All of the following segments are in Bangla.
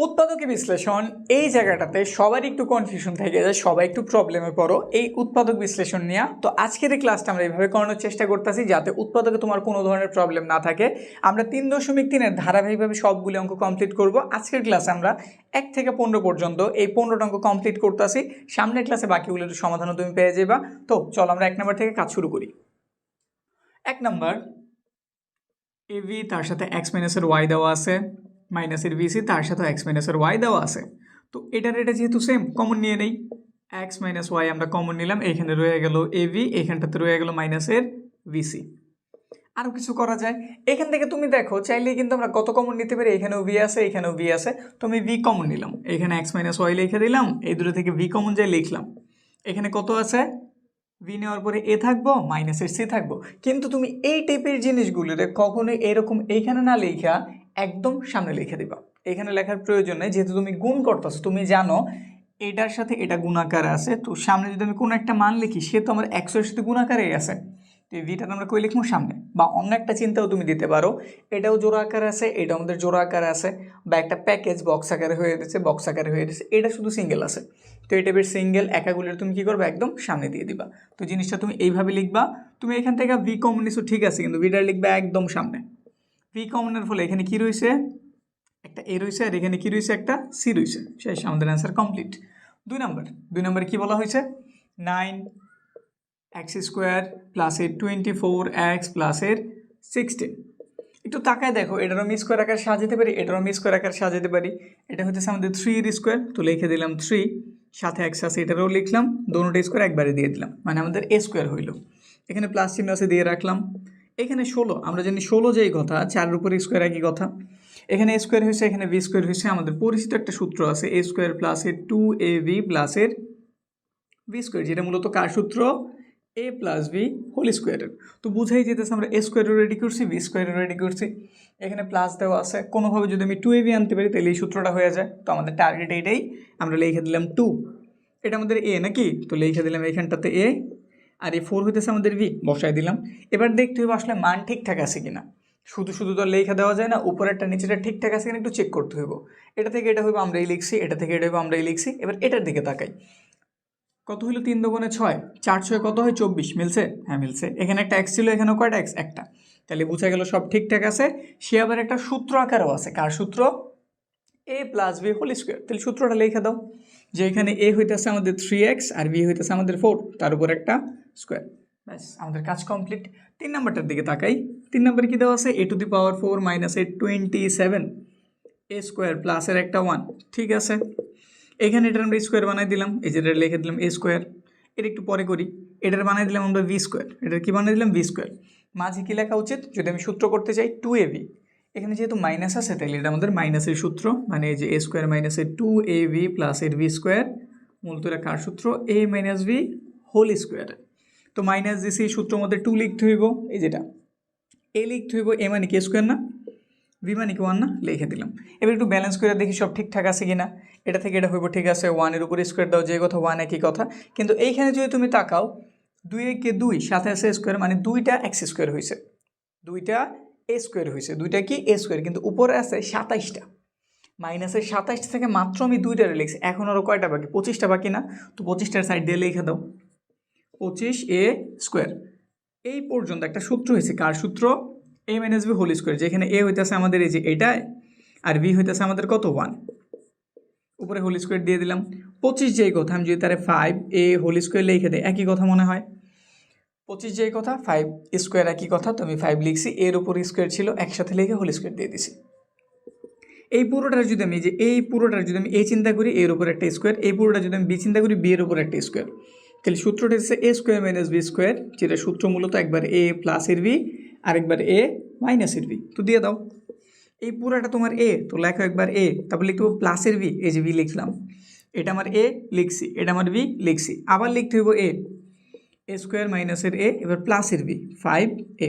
উৎপাদকে বিশ্লেষণ এই জায়গাটাতে সবারই একটু কনফিউশন থেকে যায়, সবাই একটু প্রবলেমে পড়ো এই উৎপাদক বিশ্লেষণ নিয়ে। তো আজকের এই ক্লাসটা আমরা এইভাবে করানোর চেষ্টা করতেছি যাতে উৎপাদকে তোমার কোনো ধরনের প্রবলেম না থাকে। আমরা 3.3-এর ধারাবাহিকভাবে সবগুলি অঙ্ক কমপ্লিট করব। আজকের ক্লাসে আমরা 1 থেকে 15 পর্যন্ত এই 15টা অঙ্ক কমপ্লিট করতেছি। সামনের ক্লাসে বাকিগুলোর সমাধানও তুমি পেয়ে যাবা। তো চলো আমরা 1 নম্বর থেকে কাজ শুরু করি। 1 নম্বর, এভি তার সাথে এক্স মাইনাসের ওয়াই দেওয়া আছে, মাইনাসের ভিসি তার সাথে এক্স মাইনাসের ওয়াই দেওয়া আছে। তো এটার এটা যেহেতু সেম, কমন নিয়ে নেই। এক্স মাইনাস ওয়াই আমরা কমন নিলাম, এখানে রয়ে গেল এভি, এখানটাতে রয়ে গেল মাইনাসের ভিসি। আরও কিছু করা যায়, এখান থেকে তুমি দেখো চাইলেই কিন্তু আমরা কত কমন নিতে পারি। এখানেও ভি আছে, এখানেও ভি আছে, তো আমি ভি কমন নিলাম, এখানে এক্স মাইনাস ওয়াই লিখে দিলাম, এই দুটো থেকে ভি কমন যাই লিখলাম। এখানে কত আছে, ভি নেওয়ার পরে এ থাকবো, মাইনাসের সি থাকবো। কিন্তু তুমি এই টাইপের জিনিসগুলোতে কখনোই এরকম এইখানে না লেখা একদম সামনে লিখে দিবা। এখানে লেখার প্রয়োজন নেই, যেহেতু তুমি গুণ করতেছো, তুমি জানো এটার সাথে এটা গুণাকার আছে, তো সামনে যদি আমি কোনো একটা মান লিখি সে তো আমার একশোর সাথে গুণাকারেই আছে। তো এই ভিটা আমরা কই লিখবো সামনে, বা অন্য একটা চিন্তাও তুমি দিতে পারো, এটাও জোড়া আকারে আছে, এটা আমাদের জোড়া আকারে আছে, বা একটা প্যাকেজ বক্স আকারে হয়ে গেছে, বক্স আকারে হয়ে গেছে, এটা শুধু সিঙ্গেল আছে। তো এই টাইপের সিঙ্গেল একাগুলির তুমি কী করবে, একদম সামনে দিয়ে দিবা। তো জিনিসটা তুমি এইভাবে লিখবা। তুমি এখান থেকে ভি কমন নিছো ঠিক আছে, কিন্তু ভিটা লিখবে একদম সামনে। ভি কমনের ফলে এখানে কি রয়েছে, একটা এ রয়েছে, আর এখানে কি রয়েছে, একটা সি রয়েছে। শেষ, আমাদের অ্যান্সার কমপ্লিট। 2 নম্বরে কি বলা হয়েছে, 9x² প্লাস এর 24x প্লাস এর 16। একটু তাকায় দেখো, এটারও আমি স্কোয়ার আকার সাজাতে পারি, এটারও আমি স্কোয়ার আকার সাজাতে পারি। এটা হচ্ছে আমাদের 3 স্কোয়ার, তো লিখে দিলাম 3, সাথে এক্স আছে, এটারও লিখলাম, দোনোটা স্কোয়ার একবারে দিয়ে দিলাম, মানে আমাদের এ স্কোয়ার হইল। এখানে প্লাস চিহ্ন আছে, দিয়ে রাখলাম। এখানে 16, আমরা জানি 16 যেই কথা, 4-এর উপরে স্কোয়ার একই কথা। এখানে এ স্কোয়ার হয়েছে, এখানে বি স্কোয়ার হয়েছে। আমাদের পরিচিত একটা সূত্র আছে, এ স্কোয়ার প্লাস এর 2ab প্লাস এর বি স্কোয়ার, যেটা মূলত কার সূত্র, এ প্লাস বি হোল স্কোয়ারের। তো বুঝাই যেতেছে আমরা এ স্কোয়ারও রেডি করছি, বি স্কোয়ারও রেডি করছি। এখানে প্লাস দেওয়া আছে, কোনোভাবে যদি আমি 2ab আনতে পারি তাহলে এই সূত্রটা হয়ে যায়। তো আমাদের টার্গেট এইটাই, আমরা লিখে দিলাম 2, এটা আমাদের এ নাকি, তো লিখে দিলাম এখানটাতে এ, আর এই 4 হইতেছে আমাদের বি, বসাই দিলাম। এবার দেখতে হবে আসলে মান ঠিকঠাক আছে কিনা, শুধু শুধু তো লেখা দেওয়া যায় না, উপরেরটা নিচেটা ঠিকঠাক আছে কিনা একটু চেক করতে হইব। এটা থেকে এটা হইব আমরাই লিখছি, এটা থেকে এটা হইব আমরাই লিখছি। এবার এটার দিকে তাকাই, কত হইলো 3 দুগুণে 6, 4 6 কত হয় 24, মিলছে? হ্যাঁ মিলছে। এখানে একটা এক্স ছিল, এখানেও কয়টা এক্স, একটা। তাহলে বোঝা গেল সব ঠিকঠাক আছে। সে আবার একটা সূত্র আকারও আছে, কার সূত্র, এ প্লাস বি হোল স্কোয়ার। তাহলে সূত্রটা লিখে দাও, যে এখানে এ হইতেছে আমাদের 3x আর বি হইতেছে আমাদের 4, তার উপর একটা স্কোয়ার। ব্যাস, আমাদের কাজ কমপ্লিট। 3 নম্বরটার দিকে তাকাই। 3 নম্বরে কি দেওয়া আছে, a⁴ মাইনাস এ 27 এ স্কোয়ার প্লাসের একটা 1, ঠিক আছে। এখানে এটার আমরা স্কোয়ার বানাই দিলাম, এই যেটা লিখে দিলাম এ স্কোয়ার। এটা একটু পরে করি, এটার বানাই দিলাম আমরা ভি স্কোয়ার, এটার কি বানাই দিলাম ভি স্কোয়ার। মাঝে কি লেখা উচিত, যদি আমি সূত্র করতে চাই 2ab, এখানে যেহেতু মাইনাস আছে তাহলে এটা আমাদের মাইনাসের সূত্র, মানে এই যে এ স্কোয়ার মাইনাসের 2ab প্লাস এর ভি স্কোয়ার, মূলত এটা কার সূত্র, এ মাইনাস বি হোল স্কোয়ার। তো মাইনাস দিছি, সূত্র মধ্যে 2 লিখতে হইব, এই যেটা এ লিখতে হইব, এ মানে কি স্কোয়ার না, ভি মানে কি 1 না, লিখে দিলাম। এবার একটু ব্যালেন্স করে দেখি সব ঠিকঠাক আছে কিনা। এটা থেকে এটা হইব, ঠিক আছে, 1-এর উপরে স্কোয়ার দাও, যে কথা 1 একই কথা। কিন্তু এইখানে যদি তুমি তাকাও, 2 কে 2 সাথে আছে স্কোয়ার, মানে 2টা এক্স স্কোয়ার হয়েছে, 2টা এ স্কোয়ার হয়েছে, 2টা কি এ স্কোয়ার, কিন্তু উপরে আছে 27টা, মাইনাসের 27টা থেকে মাত্র আমি 2টারে লিখছি, এখন আরও কয়টা বাকি, 25টা বাকি না। তো 25টার সাইড দিয়ে লিখে দাও 25 এ স্কোয়ার। এই পর্যন্ত একটা সূত্র হয়েছে, কার সূত্র, এ মাইনাস বি হোল স্কোয়ার, যেখানে এ হইতেছে আমাদের এই যে এটাই, আর বি হইতেছে আমাদের কত 1, উপরে হোল স্কোয়ার দিয়ে দিলাম। 25 যেই কথা, আমি যদি তারে 5 এ হোল স্কোয়ার লিখে দেয়, একই কথা মনে হয়। 25 যেই কথা, 5 স্কোয়ার একই কথা, তো আমি 5 লিখছি, এর উপর স্কোয়ার ছিল, একসাথে লিখে হোল স্কোয়ার দিয়ে দিছি। এই পুরোটার যদি আমি এ চিন্তা করি, এর উপর একটা স্কোয়ার, এই পুরোটা যদি আমি বি চিন্তা করি, বি এর উপর একটা স্কোয়ার, তাহলে সূত্রটা হচ্ছে এ স্কোয়ার মাইনাস বি স্কোয়ার, যেটা সূত্র মূলত একবার এ প্লাসের বি আরেকবার এ মাইনাসের বি। তো দিয়ে দাও, এই পুরাটা তোমার এ, তো লেখো একবার এ, তারপর লিখতে হবে প্লাসের বি, এই যে বি লিখলাম, এটা আমার এ লিখছি, এটা আমার বি লিখছি, আবার লিখতে হইব এ স্কোয়ার মাইনাসের এ, এবার প্লাসের বি 5a।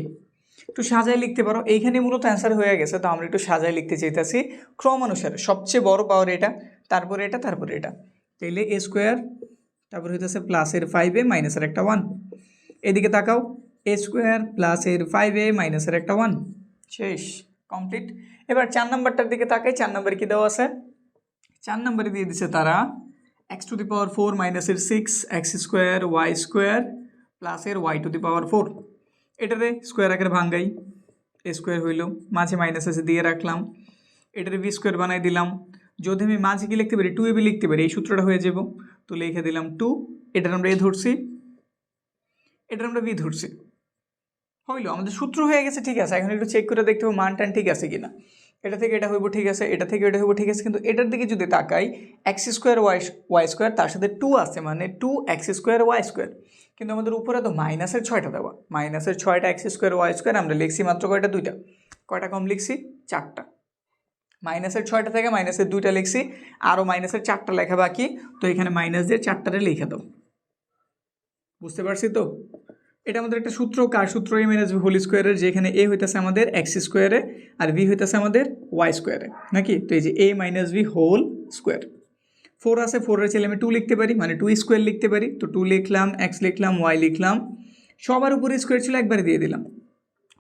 একটু সাজায় লিখতে পারো, এইখানে মূলত অ্যান্সার হয়ে গেছে। তো আমরা একটু সাজায় লিখতে চাইতেছি ক্রম অনুসারে, সবচেয়ে বড় পাওয়ার এটা, তারপরে এটা, তারপরে এটা। তাইলে এ স্কোয়ার, তারপরে হইতেছে প্লাসের 5a মাইনাসের একটা 1, এদিকে তাকাও, এ স্কোয়ার প্লাসের 5a মাইনাসের একটা 1, শেষ, কমপ্লিট। এবার 4 নম্বরটার দিকে তাকাই, 4 নম্বরে কি দেওয়া আছে, 4 নম্বরে দিয়ে দিচ্ছে তারা x⁴ মাইনাসের 6 x² y² প্লাসের y⁴। এটারে স্কোয়ার আকারে ভাঙ্গাই, এ স্কোয়ার হইল, মাঝে মাইনাস আছে দিয়ে রাখলাম, এটারে বি স্কোয়ার বানাই দিলাম। যদি আমি মাঝে কি লিখতে পারি 2ab লিখতে পারি, এই সূত্রটা হয়ে যাব। তো লিখে দিলাম 2, এটার আমরা এ ধরছি, এটার আমরা বি ধরছি, হইলো আমাদের সূত্র হয়ে গেছে। ঠিক আছে, এখন একটু চেক করে দেখতে হবে মান টান ঠিক আছে কিনা। এটা থেকে এটা হইব ঠিক আছে, এটা থেকে এটা হইব ঠিক আছে, কিন্তু এটার দিকে যদি তাকাই x² y² তার সাথে 2 আছে, মানে 2x² y², কিন্তু আমাদের উপরে তো মাইনাসের 6টা দেওয়া, মাইনাসের 6টা x² y² আমরা লিখছি মাত্র কয়টা, 2টা। কয়টা কম লিখছি, 4টা। মাইনাসের 6টা থেকে মাইনাসের 2টা লিখছি, আরও মাইনাসের 4টা লেখা বাকি, তো এখানে মাইনাস দিয়ে 4টারে লিখে দাও। বুঝতে পারছি তো? এটা আমাদের একটা সূত্র, কার সূত্র, a মাইনাস বি হোল স্কোয়ারের, যেখানে a হইতেছে আমাদের x² আর b হইতেছে আমাদের y² নাকি। তো এই যে a minus b whole square, 4 আছে, 4-এর ছেলে আমি 2 লিখতে পারি, মানে 2² লিখতে পারি। তো 2 লিখলাম, x লিখলাম, y লিখলাম, সবার উপরে স্কোয়ার ছিল একবারে দিয়ে দিলাম।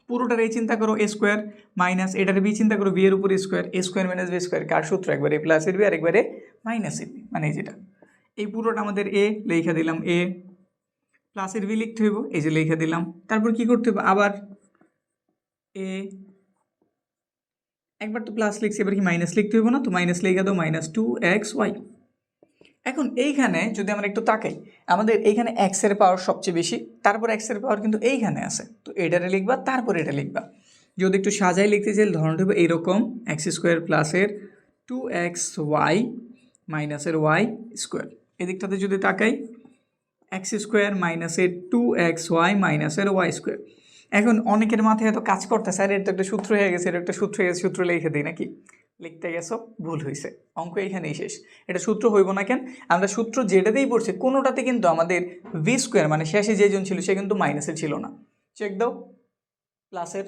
পুরোটার এই চিন্তা করো a স্কোয়ার মাইনাস এটার বি চিন্তা করো b এর উপরে square, a square minus b square, কার সূত্র, একবারে প্লাসের বি আর একবারে মাইনাসের বি, মানে এই যেটা, এই পুরোটা আমাদের a লিখে দিলাম, a প্লাসের বি লিখতে হইব, এই যে লিখে দিলাম। তারপর কি করতে হবে, আবার এ, একবার তো প্লাস লিখছি, এবার কি মাইনাস লিখতে হইব না, তো মাইনাস লিখে দাও, -2xy। এখন এইখানে যদি আমরা একটু তাকাই, আমাদের এইখানে x এর পাওয়ার সবচেয়ে বেশি, তারপর x এর পাওয়ার কিন্তু এইখানে আছে, তো এটারে লিখবা, তারপর এটা লিখবা। যদি একটু সাজাই লিখতে চাই ধরনটা হবে এইরকম, x² প্লাসের 2xy মাইনাসের y²। এদিকটাতে যদি তাকাই x² মাইনাসের 2xy মাইনাসের y²। এখন অনেকের মাথায় এত কাজ করতেছে, আর এটা তো একটা সূত্র হয়ে গেছে, এটা একটা সূত্র হয়ে গেছে, সূত্র লিখে দিই নাকি, লিখতে গেছো ভুল হয়েছে, অঙ্ক এইখানেই শেষ। এটা সূত্র হইব না কেন, আমরা সূত্র যেটাতেই পড়ছি কোনোটাতে কিন্তু আমাদের v² মানে শেষে যেজন ছিল সে কিন্তু মাইনাসের ছিল না। চেক দাও, প্লাসের,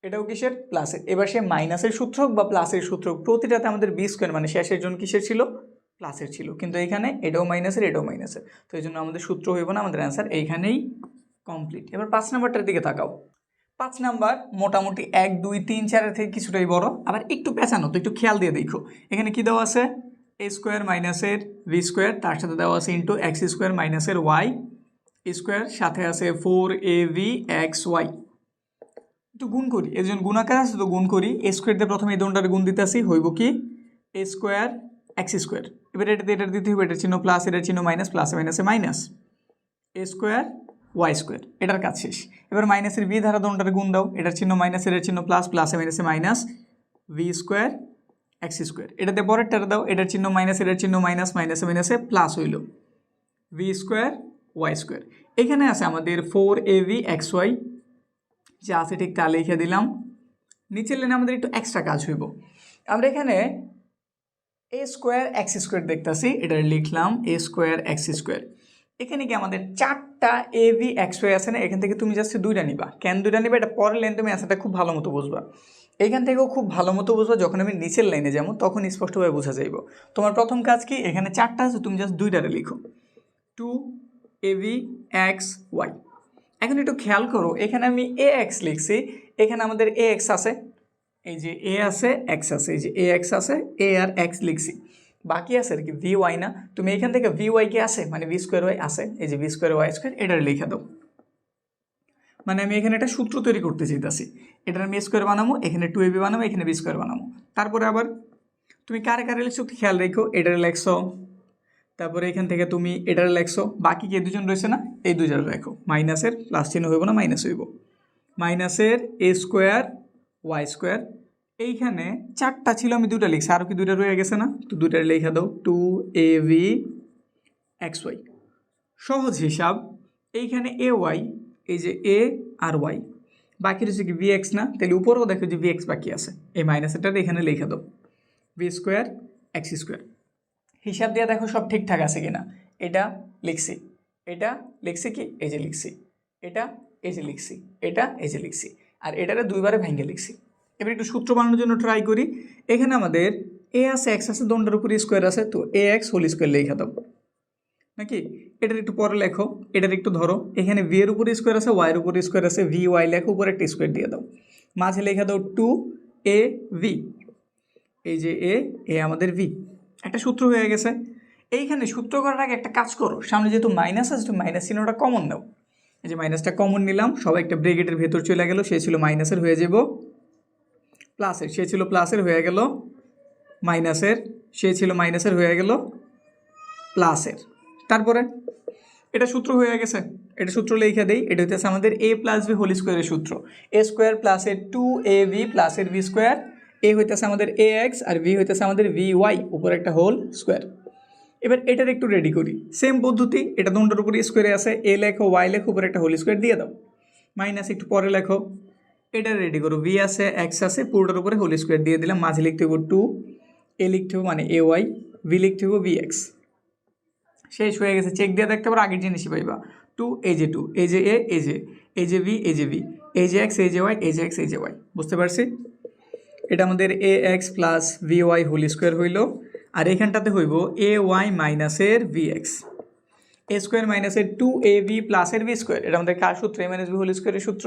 এটাও কিসের, প্লাসের। এবার সে মাইনাসের সূত্র হোক বা প্লাসের সূত্র হোক, প্রতিটাতে আমাদের v² মানে শেষের জন কিসের ছিল, প্লাসের ছিল, কিন্তু এইখানে এটাও মাইনাসের এটাও মাইনাসের, তো এই জন্য আমাদের সূত্র হইব না, আমাদের অ্যান্সার এইখানেই কমপ্লিট। এবার 5 নাম্বারটার দিকে তাকাও। 5 নাম্বার মোটামুটি 1 2 3 4 থেকে কিছুটাই বড়, আবার একটু পেঁচানো, তো একটু খেয়াল দিয়ে দেখো। এখানে কি দেওয়া আছে, a² মাইনাসের v², তার সাথে দেওয়া আছে ইন্টু x² মাইনাসের y², সাথে আছে 4abxy। একটু গুণ করি, এর জন্য গুণাকার আছে তো গুণ করি, a² দিয়ে প্রথমে এই দোনটার গুণ দিতে আসি, হইব কি a² x²। এবার এটা দিতে হবে, এটার চিহ্ন প্লাস, এটার চিহ্ন মাইনাস, প্লাসে মাইনাসে মাইনাস, a² y², এটার কাজ শেষ। এবার মাইনাসের বি ধারা দোনটার গুণ দাও, এটার চিহ্ন মাইনাস, এটার চিহ্ন প্লাস, প্লাসে মাইনাসে মাইনাস, v² x²। এটাতে পরেরটার দাও, এটার চিহ্ন মাইনাস, এটার চিহ্ন মাইনাস, মাইনাসে মাইনাসে প্লাস হইল, v² y²। এখানে আছে আমাদের 4abxy, যা আছে ঠিক তা লিখে দিলাম। নিচের লাইনে আমাদের একটু এক্সট্রা কাজ হইব, আমরা এখানে a² x² দেখতেছি, এটা লিখলাম a² x²। এখানে কি আমাদের 4টা abxy আছে না, এখান থেকে তুমি জাস্ট 2টা নিবা। কেন 2টা নিবা, এটা পরের লাইন তুমি অ্যান্সারটা খুব ভালো মতো বুঝবা, এখান থেকেও খুব ভালো মতো বুঝবা। যখন আমি নিচের লাইনে যাবো তখন স্পষ্টভাবে বোঝা যাইব। তোমার প্রথম কাজ কি, এখানে 4টা আছে, তুমি জাস্ট 2টারে লিখো, 2abxy। এখন একটু খেয়াল করো, এখানে আমি ax লিখছি, এখানে আমাদের ax আছে, এই যে a আছে x আছে, এই যে ax আছে, a আর x লিখছি, বাকি আছে আর কি vy না। তুমি এখান থেকে vy কি আছে, মানে v² y আছে, এই যে v² y², এটার লিখে দাও। মানে আমি এখানে একটা সূত্র তৈরি করতে চাইতেছি, এটার আমি স্কোয়ার বানাবো, এখানে 2ab বানাবো, এখানে b² বানাবো। তারপরে আবার তুমি কারে কারে লিখছো খেয়াল রেখো, এটার লেখছো, তারপরে এখান থেকে তুমি এটার লেখছো, বাকি কে দুজন রয়েছে না, এই দুজন লেখো। মাইনাসের প্লাস চিহ্ন হইব না, মাইনাস হইব, মাইনাসের a² y²। এইখানে 4টা ছিল, আমি 2টা লিখছি, আরও কি 2টা রয়ে গেছে না, তো 2টার লেখা দাও, 2abxy। সহজ হিসাব, এইখানে ay, এই যে a আর y, বাকি রয়েছে কি vx না, তাহলে উপরেও দেখো যে vx বাকি আছে, এই মাইনাসেরটা এখানে লেখা দাও, v² x²। হিসাব দিয়ে দেখো সব ঠিকঠাক আছে কিনা। এটা লিখছি, এটা লিখছি কি, এই যে লিখছি, এটা এই যে লিখছি, এটা এই যে লিখছি, আর এটারে 2বারে ভেঙে লিখছি। এবার একটু সূত্র বানানোর জন্য ট্রাই করি। এখানে আমাদের a আছে, x আছে, দোনটার উপরে স্কোয়ার আছে, তো ax হোল স্কোয়ার লেখা দাও নাকি। এটার একটু পরে লেখো, এটার একটু ধরো, এখানে v এর উপরে স্কোয়ার আছে, y এর উপরে স্কোয়ার আছে, vy লেখো, উপরে একটা স্কোয়ার দিয়ে দাও, মাঝে লেখা দাও 2ab, এই যে a আমাদের v, একটা সূত্র হয়ে গেছে। এইখানে সূত্র করার আগে একটা কাজ করো, সামনে যেহেতু মাইনাস আছে তো মাইনাস চিহ্নটা কমন নাও। এই যে মাইনাসটা কমন নিলাম, সবাই একটা ব্রেকেটের ভেতর চলে গেল, সে ছিল মাইনাসের হয়ে যাব প্লাসের, সে ছিল প্লাসের হয়ে গেল মাইনাসের, সে ছিল মাইনাসের হয়ে গেল প্লাসের। তারপরে এটা সূত্র হয়ে গেছে, এটা সূত্র লিখে দেই। এটা হচ্ছে আমাদের a প্লাস বি হোল স্কোয়ারের সূত্র, a স্কোয়ার প্লাসের 2ab প্লাসের বি স্কোয়ার। a হইতেছে আমাদের ax আর b হইতেছে আমাদের vy, উপর একটা হোল স্কোয়ার। এবার এটার একটু রেডি করি, সেম পদ্ধতি, এটা দুটোর উপরে স্কোয়ারে আছে, a লেখো y লেখো, উপরে একটা হোল স্কোয়ার দিয়ে দাও, মাইনাস একটু পরে লেখো, এটা রেডি করো, v আছে x আছে, পুরোটার উপরে হোল স্কোয়ার দিয়ে দিলাম, মাঝে লিখতে হবো 2, a লিখতে হবো মানে ay, v লিখতে হবো vx। শেষ হয়ে গেছে, চেক দিয়ে দেখতে পারো, আগের জিনিসই পাইবা। 2 এই যে 2, এই যে a, এই যে v, এই যে v, এই যে x, এই যে y, এই যে x, এই যে y, বুঝতে পারছি? এটা আমাদের ax plus vy whole square হইল, আর এখানটাতে হইব ay মাইনাসের vx, a স্কোয়ার মাইনাসের 2ab প্লাসের v স্কোয়ার। এটা আমাদের কার সূত্র? a মাইনাস b হোল স্কোয়ারের সূত্র,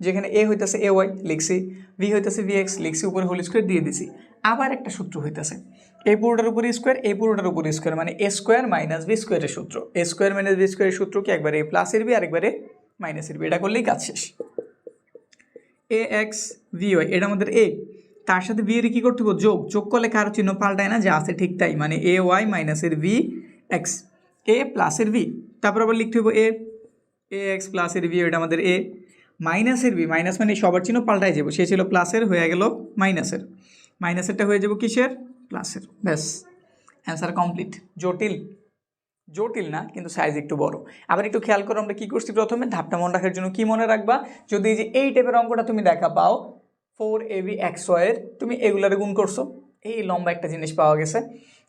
যেখানে a হইতেছে ay লিখছি, v হইতেছে vx লিখছি, উপরে হোল স্কোয়ার দিয়ে দিছি। আবার একটা সূত্র হইতেছে এই পুরোটার উপরে স্কোয়ার, এই পুরোটার উপরে স্কোয়ার, মানে a স্কোয়ার মাইনাস b স্কোয়ারের সূত্র। a স্কোয়ার মাইনাস b স্কোয়ারের সূত্র কি? একবারে a প্লাসের b আরেকবারে মাইনাসের b, এটা করলেই কাজ শেষ। ax vy, এটা আমাদের a, তার সাথে v এর কি করতে হবে? যোগ। যোগ করলে কারো চিহ্ন পাল্টায় না, যা আছে ঠিক তাই, মানে ay মাইনাসের v x, a প্লাসের v। তারপর আবার লিখতে হবে ax প্লাসের v, এটা আমাদের a মাইনাসের v, মাইনাস মানে সবার চিহ্ন পাল্টায় যাবো, সে ছিল প্লাসের হয়ে গেল মাইনাসের, মাইনাসেরটা হয়ে যাব কিসের? প্লাসের। ব্যাস, অ্যান্সার কমপ্লিট। জটিল? জটিল না, কিন্তু সাইজ একটু বড়। আবার একটু খেয়াল করো, আমরা কী করছি প্রথমে? ধাপটা মনে রাখার জন্য কী মনে রাখবা? যদি এই যে এই টাইপের অঙ্কটা তুমি দেখা পাও 4ab xy, তুমি এগুলারে গুণ করছো, এই লম্বা একটা জিনিস পাওয়া গেছে।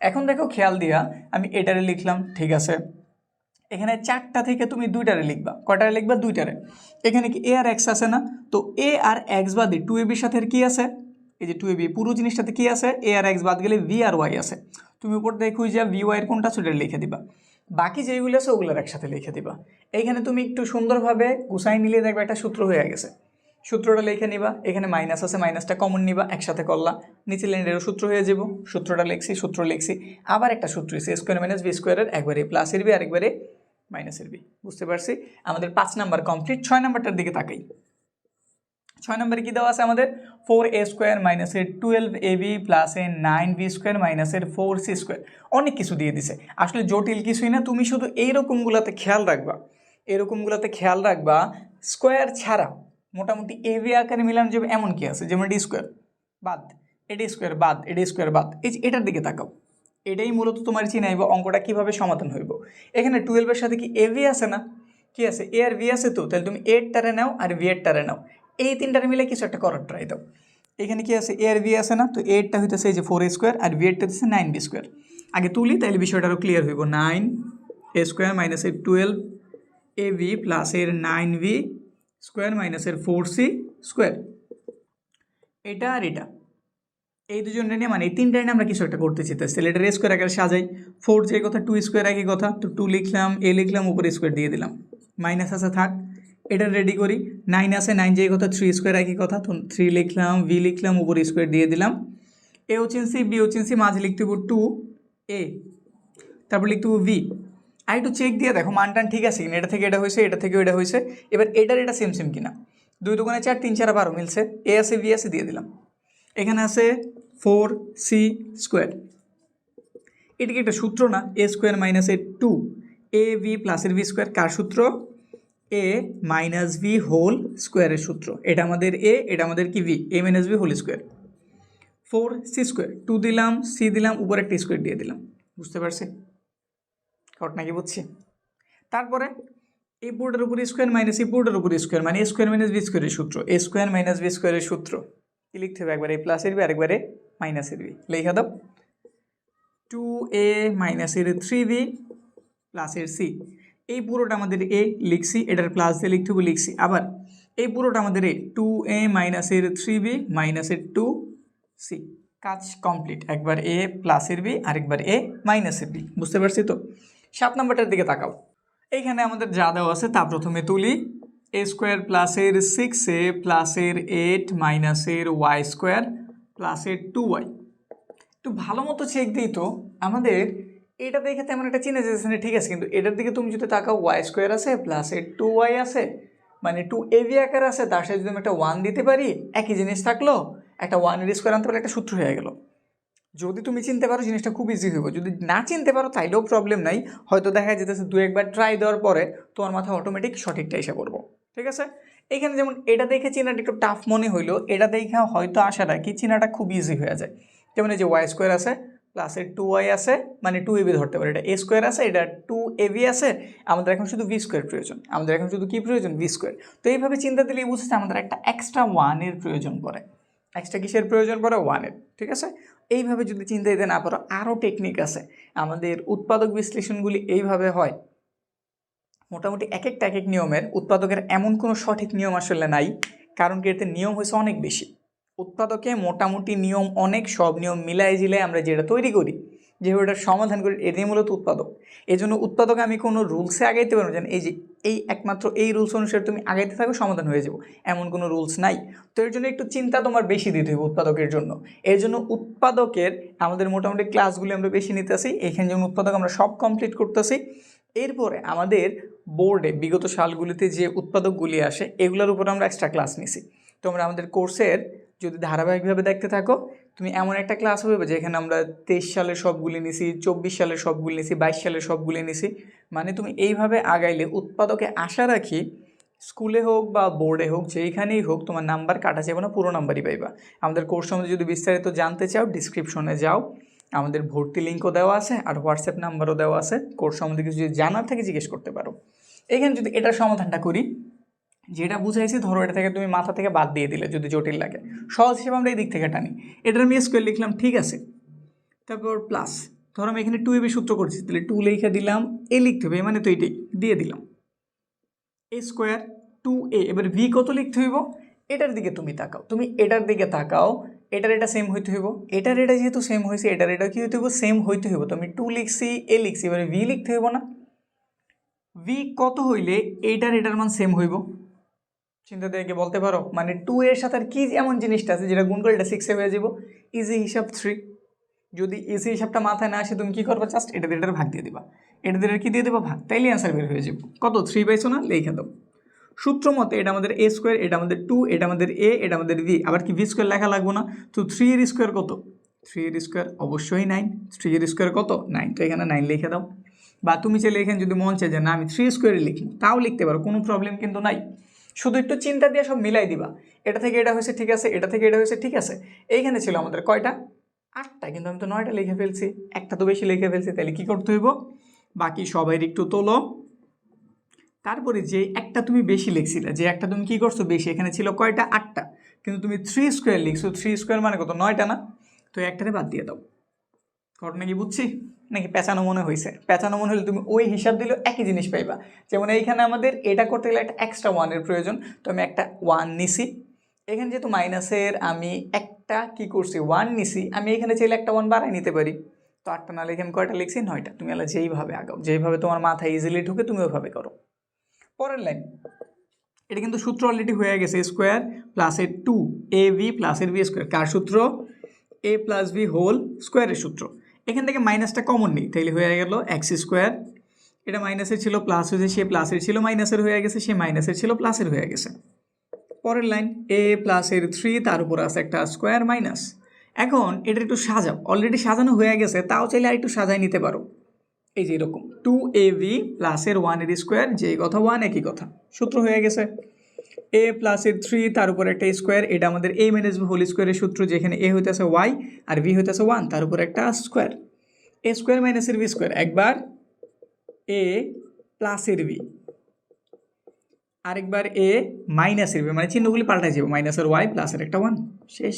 এখন দেখো খেয়াল দিয়া, আমি এটারে লিখলাম, ঠিক আছে, এখানে 4টা থেকে তুমি 2টারে লিখবা, কয়টারে লিখবা? 2টারে। এখানে কি a আর x আছে না? তো a আর x বাদে 2ab সাথে কি আছে? এই যে 2ab, পুরো জিনিসটাতে কি আছে? a আর x বাদ গেলে v আর y আছে। তুমি উপর দেখো যে vy এর কোনটা সেটা লিখে দিবা, বাকি যেগুলো আছে ওগুলোর একসাথে লিখে দিবা। এইখানে তুমি একটু সুন্দরভাবে গুছাই নিলে দেখবে একটা সূত্র হয়ে গেছে, সূত্রটা লিখে নিবা। এখানে মাইনাস আছে, মাইনাসটা কমন নিবা, একসাথে করলা, নিচে লাইনেরও সূত্র হয়ে যাব। সূত্রটা লিখছি, আবার একটা সূত্র এ স্কোয়ার মাইনাস বি স্কোয়ারের, একবারে প্লাসের বি আরেকবারে মাইনাসের বি। বুঝতে পারছি? আমাদের 5 নাম্বার কমপ্লিট। 6 নাম্বারটার দিকে তাকাই। 6 নম্বরে কী দেওয়া আছে আমাদের? 4a স্কোয়ার মাইনাসের 12ab প্লাসের 9b স্কোয়ার মাইনাসের 4c স্কোয়ার। অনেক কিছু দিয়ে দিছে, আসলে জটিল কিছুই না। তুমি শুধু এইরকমগুলোতে খেয়াল রাখবা, স্কোয়ার ছাড়া মোটামুটি এবি আকারে মিলানো যাবে এমন কি আছে, যেমন এটি স্কোয়ার বাদ, এটি স্কোয়ার বাদ, এটি স্কোয়ার বাদ, এই যে এটার দিকে তাকাও। এটাই মূলত তোমার চিনাইব অঙ্কটা কীভাবে সমাধান হইব। এখানে 12-এর সাথে কি এবি আছে না? কি আছে? এ আর বি আছে, তো তাহলে তুমি এর টারে নাও আর বি এর টারে নাও, এই তিনটার মিলে কিছু একটা করার ট্রাই দাও। এখানে কি আছে? এ আর বি আছে না? তো এরটা হইতেছে এই যে 4a স্কোয়ার আর বি এরটা হচ্ছে 9b স্কোয়ার। আগে তুলি, তাহলে বিষয়টা আরও ক্লিয়ার হইব। 9a স্কোয়ার মাইনাসের 12ab প্লাসের 9b স্কোয়ার মাইনাসের 4c স্কোয়ার, এটা আর এটা, এই দুজনটা নিয়ে, মানে এই তিনটা নিয়ে আমরা কিছু একটা করতে চাইতেছি। তাহলে এটা স্কোয়ার আকারে সাজাই। 4 যে কথা, 2 স্কোয়ার একই কথা, তো 2 লিখলাম, a লিখলাম, উপরে স্কোয়ার দিয়ে দিলাম, মাইনাস আছে থাক, এটা রেডি করি। 9 আছে, 9 যে কথা, 3 স্কোয়ার একই কথা, তো 3 লিখলাম, v লিখলাম, উপরে স্কোয়ার দিয়ে দিলাম, a ও চিনছি, b ও চিনছি, মাঝে লিখতে হবো 2a, তারপর লিখতে হবো v। আর একটু চেক দিয়ে দেখো মানটান ঠিক আছে কিনা, এটা থেকে এটা হয়েছে, এটা থেকেও এটা হয়েছে। এবার এটার এটা সেম সেম কিনা, 2 দুগুণে 4, 3 4 12 মিলছে, a আছে v আছে, দিয়ে দিলাম। এখানে আছে 4c স্কোয়ার, এটা কি একটা সূত্র না? a স্কোয়ার মাইনাসের 2ab প্লাসের v স্কোয়ার, কার সূত্র? a মাইনাস v হোল স্কোয়ারের সূত্র। এটা আমাদের a, এটা আমাদের কি v, a minus v whole square. 4c square, 2 দিলাম, c দিলাম, উপরে একটা স্কোয়ার দিয়ে দিলাম। বুঝতে পারছি ঘটনা কি? বুঝছি। তারপরে এই পুরোটার উপরে স্কোয়ার মাইনাস এই পুরোটার উপরে স্কোয়ার, মানে a স্কোয়ার মাইনাস v স্কোয়ারের সূত্র, a স্কোয়ার মাইনাস v স্কোয়ারের সূত্র কি লিখতে হবে? একবারে প্লাসের বি আরেকবারে মাইনাসের বি, লেখা দাও। 2a মাইনাসের 3b প্লাসের c, এই পুরোটা আমাদের a লিখছি, এটার প্লাস দিয়ে লিখতে হবে, লিখছি। আবার এই পুরোটা আমাদের a, 2a মাইনাসের 3b মাইনাসের 2c, কাজ কমপ্লিট। একবার a প্লাসের b আরেকবার a মাইনাসের b। বুঝতে পারছি তো? 7 নম্বরটার দিকে তাকাও। এইখানে আমাদের যা দেওয়া আছে তা প্রথমে তুলি। a স্কোয়ার প্লাসের 6a প্লাসের 8 মাইনাসের y স্কোয়ার প্লাসের 2y, একটু ভালো মতো চেক দিই তো আমাদের এটা দেখে তেমন একটা চিনে যাচ্ছে না, ঠিক আছে, কিন্তু এটার দিকে তুমি যদি তাকাও ওয়াই স্কোয়ার আছে প্লাস এর 2y আছে, মানে 2ab আকার আছে, তার সাথে যদি আমি একটা 1 দিতে পারি, একই জিনিস থাকলো, একটা 1 এর স্কোয়ার আনতে পারলে একটা সূত্র হয়ে গেল। যদি তুমি চিনতে পারো জিনিসটা খুব ইজি হইব, যদি না চিনতে পারো তাইলেও প্রবলেম নাই, হয়তো দেখা যেতেছে দু একবার ট্রাই দেওয়ার পরে তোমার মাথায় অটোমেটিক সঠিকটা এসে পড়বো। ঠিক আছে, এখানে যেমন এটা দেখে চেনাটা একটু টাফ মনে হইলো, এটা দেখে হয়তো আশা রাখি চেনাটা খুব ইজি হয়ে যায়। যেমন এই যে ওয়াই স্কোয়ার আছে প্লাসের 2y আছে, মানে 2ab ধরতে পারে, এটা a স্কোয়ার আছে, এটা 2ab আছে, আমাদের এখন শুধু ভি স্কোয়ার প্রয়োজন, আমাদের এখন শুধু কি প্রয়োজন, ভি স্কোয়ার। তো এইভাবে চিন্তা দিলেই বুঝছে আমাদের একটা এক্সট্রা 1 এর প্রয়োজন পড়ে, এক্সট্রা কিসের প্রয়োজন পড়ে, 1 এর। ঠিক আছে, এইভাবে যদি চিন্তা দিতে না পারো আরও টেকনিক আছে, আমাদের উৎপাদক বিশ্লেষণগুলি এইভাবে হয়, মোটামুটি এক একটা এক এক নিয়মের, উৎপাদকের এমন কোনো সঠিক নিয়ম আসলে নাই, কারণ কি এতে নিয়ম হয়েছে অনেক বেশি। উৎপাদকে মোটামুটি নিয়ম অনেক, সব নিয়ম মিলাই জিলাই আমরা যেটা তৈরি করি, যেভাবে এটার সমাধান করি, এটাই মূলত উৎপাদক। এই জন্য উৎপাদকে আমি কোনো রুলসে আগাইতে পারবো না, এই যে এই একমাত্র এই রুলস অনুসারে তুমি আগাইতে থাকো সমাধান হয়ে যাবো, এমন কোনো রুলস নাই। তো এর জন্য একটু চিন্তা তোমার বেশি দিতে হবে উৎপাদকের জন্য। এর জন্য উৎপাদকের আমাদের মোটামুটি ক্লাসগুলি আমরা বেশি নিতেছি, এখানে যেমন উৎপাদক আমরা সব কমপ্লিট করতেছি। এরপরে আমাদের বোর্ডে বিগত সালগুলিতে যে উৎপাদকগুলি আসে এগুলোর উপর আমরা এক্সট্রা ক্লাস নিছি। তোমরা আমাদের কোর্সের যদি ধারাবাহিকভাবে দেখতে থাকো, তুমি এমন একটা ক্লাস হবে যেখানে আমরা 23 সালের সবগুলি নিছি, 24 সালের সবগুলি নিছি, 22 সালের সবগুলি নিছি, মানে তুমি এইভাবে আগাইলে উৎপাদকে আশা রাখি স্কুলে হোক বা বোর্ডে হোক যেইখানেই হোক তোমার নাম্বার কাটা যাবে না, পুরো নাম্বারই পাইবা। আমাদের কোর্স সম্বন্ধে যদি বিস্তারিত জানতে চাও ডিসক্রিপশনে যাও, আমাদের ভর্তি লিঙ্কও দেওয়া আছে আর হোয়াটসঅ্যাপ নাম্বারও দেওয়া আছে, কোর্স সম্বন্ধে কিছু যদি জানার থাকে জিজ্ঞেস করতে পারো। এখানে যদি এটার সমাধানটা করি, যেটা বুঝাইছি ধরো এটা থেকে তুমি মাথা থেকে বাদ দিয়ে দিলে, যদি জটিল লাগে সহজ হিসেবে আমরা এই দিক থেকে টানি, এটার আমি স্কোয়ার লিখলাম, ঠিক আছে, তারপর প্লাস ধরো আমি এখানে 2ab সূত্র করছি, তাহলে 2 লিখে দিলাম, এ লিখতে হবে, মানে তো এইটাই দিয়ে দিলাম, এ স্কোয়ার 2a। এবার ভি কত লিখতে হইব, এটার দিকে তুমি তাকাও, তুমি এটার দিকে তাকাও, এটার এটা সেম হইতে হইব, এটার এটা যেহেতু সেম হয়েছে এটার এটা কি হইতে হইব, সেম হইতে হইব। তো আমি 2 লিখছি, এ লিখছি, এবারে ভি লিখতে হইব না, ভি কত হইলে এইটার এটার মান সেম হইব, চিন্তা দিয়ে বলতে পারো, মানে 2 এর সাথে আর কি এমন জিনিসটা আছে যেটা গুণ করে এটা 6 এ হয়ে যাব, ইজি হিসাব 3। যদি ইজি হিসাবটা মাথায় না আসে তুমি কি করবে, জাস্ট এটা দিয়ে এটার ভাগ দিয়ে দিবা, এটা দিয়ে কি দিয়ে দেবা, ভাগ, তাইলে অ্যান্সার বের হয়ে যাবে। কত 3 পাইছো না, লিখে দাও। সূত্র মতে এটা আমাদের a স্কোয়ার, এটা আমাদের 2, এটা আমাদের a, এটা আমাদের v, আবার কি v স্কোয়ার লেখা লাগবে না, তো 3 এর স্কোয়ার কত, 3 এর স্কোয়ার অবশ্যই 9, 3 এর স্কোয়ার কত 9, তো এখানে 9 লিখে দাও। বা তুমি চাইলে এখানে যদি মন চায় যে না আমি 3 স্কোয়ারে লিখি তাও লিখতে পারো, কোনো প্রবলেম কিন্তু নাই, শুধু একটু চিন্তা দিয়ে সব মিলাই দিবা, এটা থেকে এটা হয়েছে ঠিক আছে, এটা থেকে এটা হয়েছে ঠিক আছে। এইখানে ছিল আমাদের কয়টা, 8টা, কিন্তু আমি তো 9টা লিখে ফেলছি, একটা তো বেশি লিখে ফেলছি, তাহলে কি করতে হইব, বাকি সবাই একটু তোলো। তারপরে যে একটা তুমি বেশি লিখছিলে, যে একটা তুমি কি করছো বেশি, এখানে ছিল কয়টা, 8টা, কিন্তু তুমি 3 স্কোয়ার লিখছো, 3 স্কোয়ার মানে কত, 9টা না, তো একটারে বাদ দিয়ে দাও। ঘটনা কি বুঝছি নাকি পেঁচানো মনে হয়েছে, পেঁচানো মনে হলে তুমি ওই হিসাব দিলেও একই জিনিস পাইবা। যেমন এইখানে আমাদের এটা করতে গেলে একটা এক্সট্রা 1 এর প্রয়োজন, তো আমি একটা 1 নিছি, এখানে যেহেতু মাইনাসের আমি একটা কি করছি 1 নিছি, আমি এখানে চাইলে একটা 1 বাড়াই নিতে পারি, তো 8টা না লিখে আমি কয়টা লিখছি, 9টা। তুমি আলা যেইভাবে আগাও, যেইভাবে তোমার মাথায় ইজিলি ঢুকে তুমি ওইভাবে করো। পরের লাইন, এটা কিন্তু সূত্র অলরেডি হয়ে গেছে, স্কোয়ার প্লাসের 2ab প্লাসের বি স্কোয়ার, কার সূত্র, a প্লাস বি হোল স্কোয়ারের সূত্র। এখান থেকে মাইনাসটা কমন নেই, তাইলে হয়ে গেল এক্স স্কোয়ার, এটা মাইনাসের ছিল প্লাস হয়েছে, সে প্লাসের ছিল মাইনাসের হয়ে গেছে, সে মাইনাসের ছিল প্লাসের হয়ে গেছে। পরের লাইন, a প্লাসের 3 তার উপর আছে একটা স্কোয়ার মাইনাস। এখন এটা একটু সাজাও, অলরেডি সাজানো হয়ে গেছে, তাও চাইলে আর একটু সাজাই নিতে পারো, এই যে এরকম 2ab প্লাসের 1 এর স্কোয়ার, যেই কথা 1 একই কথা, সূত্র হয়ে গেছে। a প্লাসের 3 তার উপর একটা স্কোয়ার, এটা আমাদের a মাইনাস বি হোল স্কোয়ারের সূত্র, যেখানে a হইতেছে y আর b হইতেছে 1, তার উপর একটা স্কোয়ার, a স্কোয়ার মাইনাসের বি স্কোয়ার, একবার a প্লাসের b, আরেকবার a মাইনাসের b, মানে চিহ্নগুলি পাল্টাই যাবে, মাইনাসের y প্লাসের একটা 1, শেষ।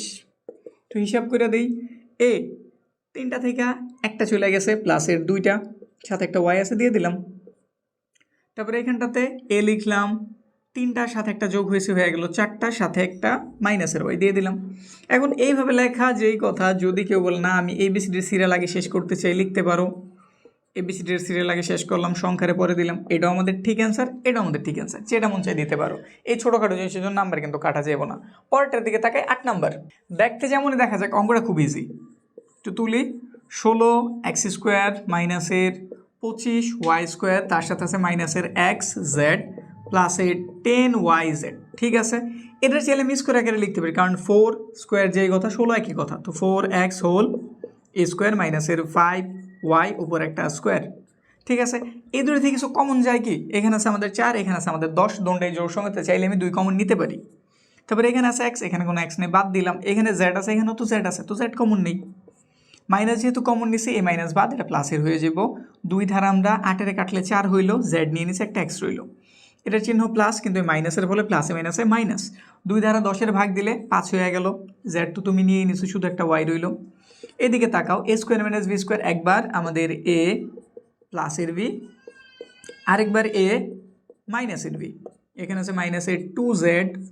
তো হিসাব করে দিই, a 3টা থেকে একটা চলে গেছে, প্লাসের 2টা সাথে একটা y আছে দিয়ে দিলাম, তারপরে এখানটাতে a লিখলাম, 3টার সাথে একটা যোগ হয়েছে, হয়ে গেল 4টার সাথে একটা মাইনাসের y দিয়ে দিলাম। এখন এইভাবে লেখা যেই কথা, যদি কেউ বলে না আমি ABCDর সিরিয়াল আগে শেষ করতে চাই, লিখতে পারো, ABCDর সিরিয়াল আগে শেষ করলাম, সংখ্যারে পরে দিলাম, এটাও আমাদের ঠিক অ্যান্সার, এটাও আমাদের ঠিক অ্যান্সার, যেটা মন চাই দিতে পারো। এই ছোটোখাটো জিনিসের জন্য নাম্বার কিন্তু কাটা যাবে না। পরেরটার দিকে তাকাই, 8 নাম্বার, দেখতে যেমনই দেখা যাক অঙ্কটা খুব ইজি, একটু তুলি 16 এক্স স্কোয়ার মাইনাসের 25 ওয়াই স্কোয়ার, তার সাথে আছে মাইনাসের এক্স জেড প্লাসের 10 ওয়াই জেড। ঠিক আছে, এটা চাইলে মিস করে আকারে লিখতে পারি, কারণ 4 স্কোয়ার যেই কথা 16 একই কথা, তো 4x হোল স্কোয়ার মাইনাসের 5 ওয়াই উপর একটা স্কোয়ার। ঠিক আছে, এই দুটো থেকে কিছু কমন যায় কি, এখানে আছে আমাদের 4, এখানে আছে আমাদের 10, দণ্ডে জোর সঙ্গে চাইলে আমি 2 কমন নিতে পারি। তারপরে এখানে আছে এক্স, এখানে কোনো এক্স নেই, বাদ দিলাম। এখানে জেড আছে, এখানেও তো জেড আছে, তো জেড কমন নেই। মাইনাস যেহেতু কমন নিছি, এই মাইনাস বাদ, এটা প্লাসের হয়ে যাব। 2 ধারা আমরা 8 কাটলে 4 হইলো, জেড নিয়ে নিচ্ছে, একটা এক্স রইল। এটার চিহ্ন প্লাস, কিন্তু মাইনাসের ফলে প্লাসে মাইনাসে মাইনাস। 2 ধারা 10 ভাগ দিলে 5 হয়ে গেল। জেড তো তুমি নিয়ে নিছো, শুধু একটা ওয়াই রইল। এদিকে তাকাও, এ স্কোয়ার মাইনাস বি স্কোয়ার, একবার আমাদের এ প্লাসের বি, আরেকবার এ মাইনাসের বি। এখানে আছে মাইনাসের 2z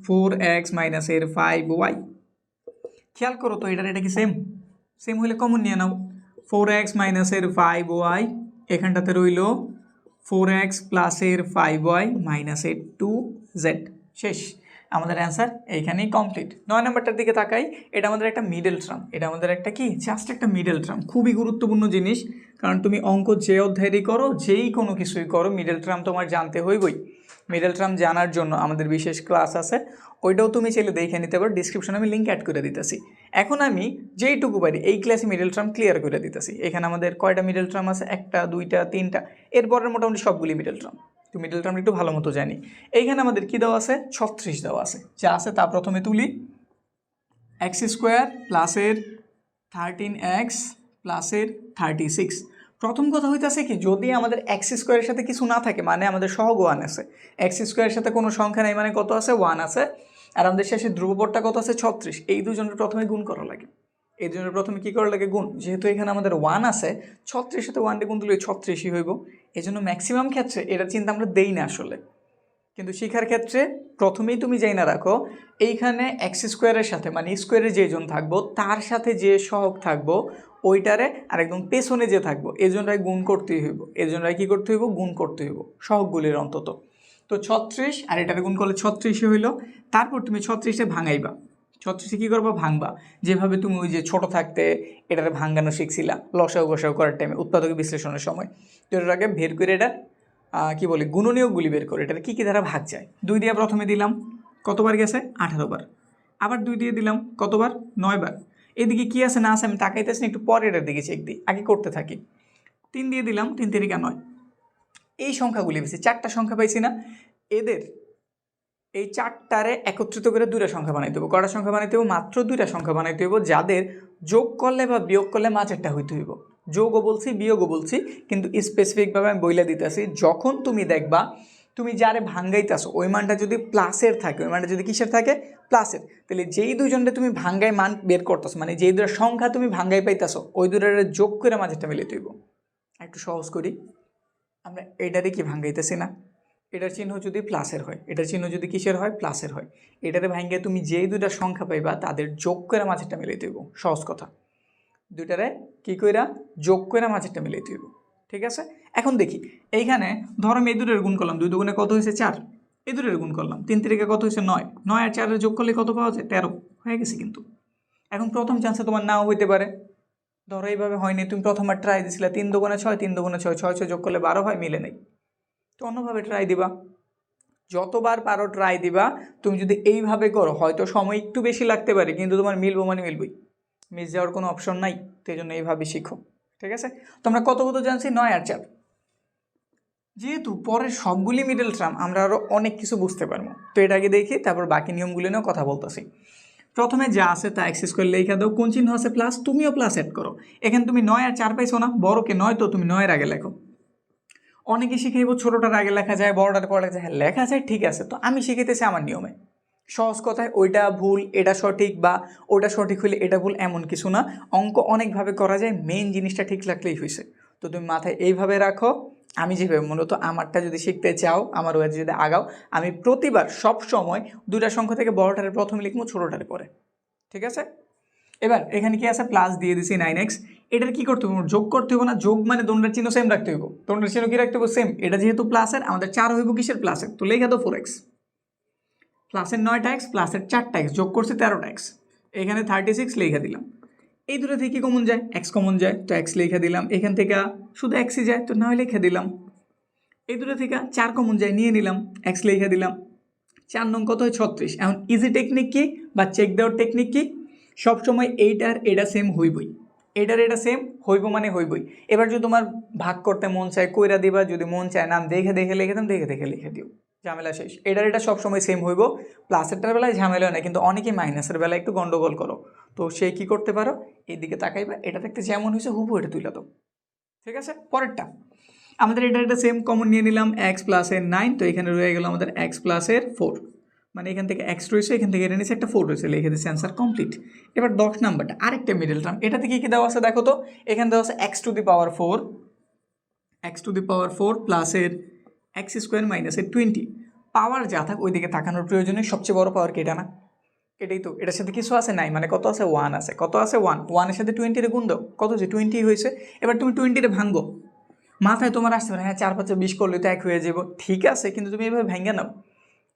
4x মাইনাসের 5y। খেয়াল করো তো, এটা কি সেম? সেম হলে কমন নিয়ে নাও। 4x মাইনাসের 5y, এখানটাতে রইল 4x প্লাসের 5y মাইনাসের 2z। শেষ, আমাদের অ্যান্সার এইখানেই কমপ্লিট। 9 নম্বরটার দিকে তাকাই, এটা আমাদের একটা মিডল টার্ম, এটা আমাদের একটা কি, জাস্ট একটা মিডল টার্ম। খুবই গুরুত্বপূর্ণ জিনিস, কারণ তুমি অঙ্ক যে অধ্যায়েরই করো, যেই কোনো কিছুই করো, মিডল টার্ম তোমার জানতে হইবই। মিডল টার্ম জানার জন্য আমাদের বিশেষ ক্লাস আছে, ওইটাও তুমি চাইলে দেখে নিতে পারো, ডিসক্রিপশনে আমি লিঙ্ক অ্যাড করে দিতেছি। এখন আমি যেইটুকু পারি এই ক্লাসে মিডল টার্ম ক্লিয়ার করে দিতেছি। এখানে আমাদের কয়টা মিডল টার্ম আছে? 1টা 2টা 3টা, এরপরের মোটামুটি সবগুলি মিডল টার্ম। তো মিডল টার্ম একটু ভালো মতো জানি। এইখানে আমাদের কী দেওয়া আছে? 36 দেওয়া আছে। যা আছে তা প্রথমে তুলি। এক্স স্কোয়ার প্লাসের 13x প্লাসের 36। প্রথম কথা হইতেছে কি, যদি আমাদের এক্স স্কোয়ারের সাথে কিছু না থাকে, মানে আমাদের সহগ 1 আছে। এক্স স্কোয়ারের সাথে কোনো সংখ্যা নেই, মানে কত আছে? 1 আছে। আর আমাদের শেষে ধ্রুবপদটা কত আছে? 36। এই দুজনের প্রথমে গুণ করা লাগে। এই দুজনের প্রথমে কী করা লাগে? গুণ। যেহেতু এখানে আমাদের 1 আছে, 36 সাথে 1 গুণ দিলে 36ই হইব। এই জন্য ম্যাক্সিমাম ক্ষেত্রে এটা চিন্তা আমরা দেই না আসলে, কিন্তু শিখার ক্ষেত্রে প্রথমেই তুমি যাই না রাখো, এইখানে এক্স স্কোয়ারের সাথে মানে স্কোয়ারে যেজন থাকবো তার সাথে যে সহগ থাকবো ওইটারে, আর একদম পেছনে যে থাকবো এজনরাই গুণ করতেই হইব। এজনরাই কী করতে হইব? গুণ করতে হইব, সহগগুলির অন্তত। তো 36 আর এটারে গুণ করলে 36 হইল। তারপর তুমি 36-এ ভাঙাইবা। 36-এ কী করবা? ভাঙবা। যেভাবে তুমি ওই যে ছোটো থাকতে এটারে ভাঙানো শিখছিলা লসাগু গসাগু করার টাইমে, উৎপাদক বিশ্লেষণের সময়। তো এটার আগে বের করে এটা কি বলে, গুণনীয়কগুলি বের করে এটার কী কী দ্বারা ভাগ যায়। 2 দিয়ে প্রথমে দিলাম, কতবার গেছে? 18 বার। আবার 2 দিয়ে দিলাম, কতবার? 9 বার। এদিকে কী আছে না আছে আমি তাকাইতেছি না, একটু পরে এটার দিকে চেক দিই, আগে করতে থাকি। 3 দিয়ে দিলাম, 3 তিরিকা 9। এই সংখ্যাগুলি পেয়েছি, 4টা সংখ্যা পাইছি না? এদের এই 4টারে একত্রিত করে 2টা সংখ্যা বানাইতে হবে। কটা সংখ্যা বানাইতে হবে? মাত্র 2টা সংখ্যা বানাইতে হবে, যাদের যোগ করলে বা বিয়োগ করলে মাঝেরটা হইতে হইব। যোগও বলছি, বিয়োগও বলছি, কিন্তু স্পেসিফিকভাবে আমি বইলা দিতেছি, যখন তুমি দেখবা তুমি যারে ভাঙ্গাইতেছো ওই মানটা যদি প্লাসের থাকে, ওই মানটা যদি কিসের থাকে? প্লাসের, তাহলে যেই দুজনটা তুমি ভাঙ্গাই মান বের করতেছো, মানে যেই দুটো সংখ্যা তুমি ভাঙ্গাই পাইতেছো ওই দুটারে যোগ করে মাঝেরটা মিলিয়ে হইব। একটু সহজ করি, আমরা এইটারে কি ভাঙ্গাইতেছি না? এটার চিহ্ন যদি প্লাসের হয়, এটার চিহ্ন যদি কিসের হয়? প্লাসের হয়। এটারে ভাঙ্গে তুমি যেই দুটা সংখ্যা পাইবা তাদের যোগ করে মাঝেরটা মিলিয়ে দেব। সহজ কথা, দুইটারে কী কইরা? যোগ করে মাঝেরটা মিলিয়ে দেব। ঠিক আছে, এখন দেখি এইখানে ধরো আমি এই দুটোর গুণ করলাম, 2 দুগুণে কত হয়েছে? 4। এই দুটোর গুণ করলাম, 3 তিরিকা কত হয়েছে? 9। 9 আর 4 যোগ করলে কত পাওয়া যায়? 13 হয়ে গেছে। কিন্তু এখন প্রথম চান্সে তোমার নাও হইতে পারে, ধরো এইভাবে হয়নি, তুমি প্রথমবার ট্রাই দিছিলা 3 দুগুণে 6, 3 দুগুণে 6, 6 6 যোগ করলে 12 হয়, মিলে নেই। তো অন্যভাবে ট্রাই দিবা, যতবার পারো ট্রাই দিবা। তুমি যদি এইভাবে করো হয়তো সময় একটু বেশি লাগতে পারে, কিন্তু তোমার মিলবো মানে মিলবই, মিস যাওয়ার কোনো অপশন নাই। তো এই জন্য এইভাবে শিখো। ঠিক আছে, তো আমরা কত জানছি? 9 আর 4। যেহেতু পরের সবগুলি মিডল টার্ম, আমরা আরও অনেক কিছু বুঝতে পারবো। তো এটা আগে দেখি, তারপর বাকি নিয়মগুলি নিয়েও কথা বলতেছি। প্রথমে যা আছে তা এক্স স্কোয়ার লেখা দাও, কোন চিহ্ন আছে? প্লাস, তুমিও প্লাস অ্যাড করো। এখানে তুমি 9 আর 4 পাইছো না? বড়কে 9, তো তুমি 9-এর আগে লেখো। অনেকে শিখাইব ছোটোটার আগে লেখা যায়, বড়টার পর লেখা যায়। হ্যাঁ, লেখা যায়, ঠিক আছে, তো আমি শিখাইতেছি আমার নিয়মে। সহজ কথায় ওইটা ভুল এটা সঠিক, বা ওটা সঠিক হলে এটা ভুল, এমন কিছু না। অঙ্ক অনেকভাবে করা যায়, মেইন জিনিসটা ঠিক রাখলেই হয়েছে। তো তুমি মাথায় এইভাবে রাখো, আমি যেভাবে মূলত আমারটা যদি শিখতে চাও, আমার ওয়াজে যদি আগাও, আমি প্রতিবার সব সময় 2টা সংখ্যা থেকে বড়টারে প্রথমে লিখবো, ছোটোটারে পরে। ঠিক আছে, এবার এখানে কি আছে? প্লাস দিয়ে দিছি 9x। এটার কি করতে হবে? যোগ করতে হবে না? যোগ মানে দণ্ডের চিহ্ন সেম রাখতে হইব। দণ্ডের চিহ্ন কি রাখতে হবে? সেম। এটা যেহেতু প্লাসের, আমাদের 4 হইব কিসের? প্লাসের। তো লেখা দাও 4x। প্লাসের 9টা x প্লাসের 4টা x যোগ করছে 13টা x। এখানে 36 লেখা দিলাম। এই দুটো থেকে কি কমন যায়, এক্স কমন যায়, তো এক্স লিখে দিলাম। এখান থেকে শুধু এক্সই যায়, তো না হয় লিখে দিলাম। এই দুটো থেকে 4 কমন যায়, নিয়ে নিলাম, এক্স লিখে দিলাম। 4 নং কত হয় 36। এখন ইজি টেকনিক কি বা চেক দেওয়ার টেকনিক কি, সবসময় এইটার এটা সেম হইবই, এটার এটা সেম হইব মানে হইবই। এবার যদি তোমার ভাগ করতে মন চায় কইরা দিবা, যদি মন চায় নাম দেখে দেখে লিখে দাম, দেখে দেখে লিখে দিও, ঝামেলা শেষ। এটার এটা সবসময় সেম হইব, প্লাসেরটার বেলায় ঝামেলা নেই, কিন্তু অনেকেই মাইনাসের বেলায় একটু গন্ডগোল করো। তো সেই কী করতে পারো, এইদিকে তাকাইবা, এটা দেখতে যেমন হয়েছে হুবহু এটা তুলে দাও, ঠিক আছে। পরেরটা আমাদের এটা সেম কমন নিয়ে নিলাম, এক্স প্লাসের 9, তো এখানে রয়ে গেল আমাদের এক্স প্লাসের 4, মানে এখান থেকে এক্স রয়েছে, এখান থেকে এটা নিচে একটা 4 রয়েছে, লিখে দিচ্ছে অ্যান্সার কমপ্লিট। এবার 10 নাম্বারটা আরেকটা মিডল টার্ম, এটাতে কী কী দেওয়া আছে দেখো তো। এখানে দেওয়া আছে এক্স টু দি পাওয়ার 4 প্লাসের এক্স স্কোয়ার মাইনাসের 20। পাওয়ার যা থাক ওইদিকে তাকানোর প্রয়োজনে, সবচেয়ে বড় পাওয়ার কি এটা না, এটাই তো। এটার সাথে কিছু আছে নাই, মানে কত আছে 1 আছে, কত আছে 1, 1-এর সাথে 20-রে গুণ দাও, কত হচ্ছে 20 হয়েছে। এবার তুমি 20-রে ভাঙো, মাথায় তোমার আসতে পারে হ্যাঁ 4-5-20 করলে তো 1 হয়ে যাবো, ঠিক আছে, কিন্তু তুমি এভাবে ভেঙে নাও।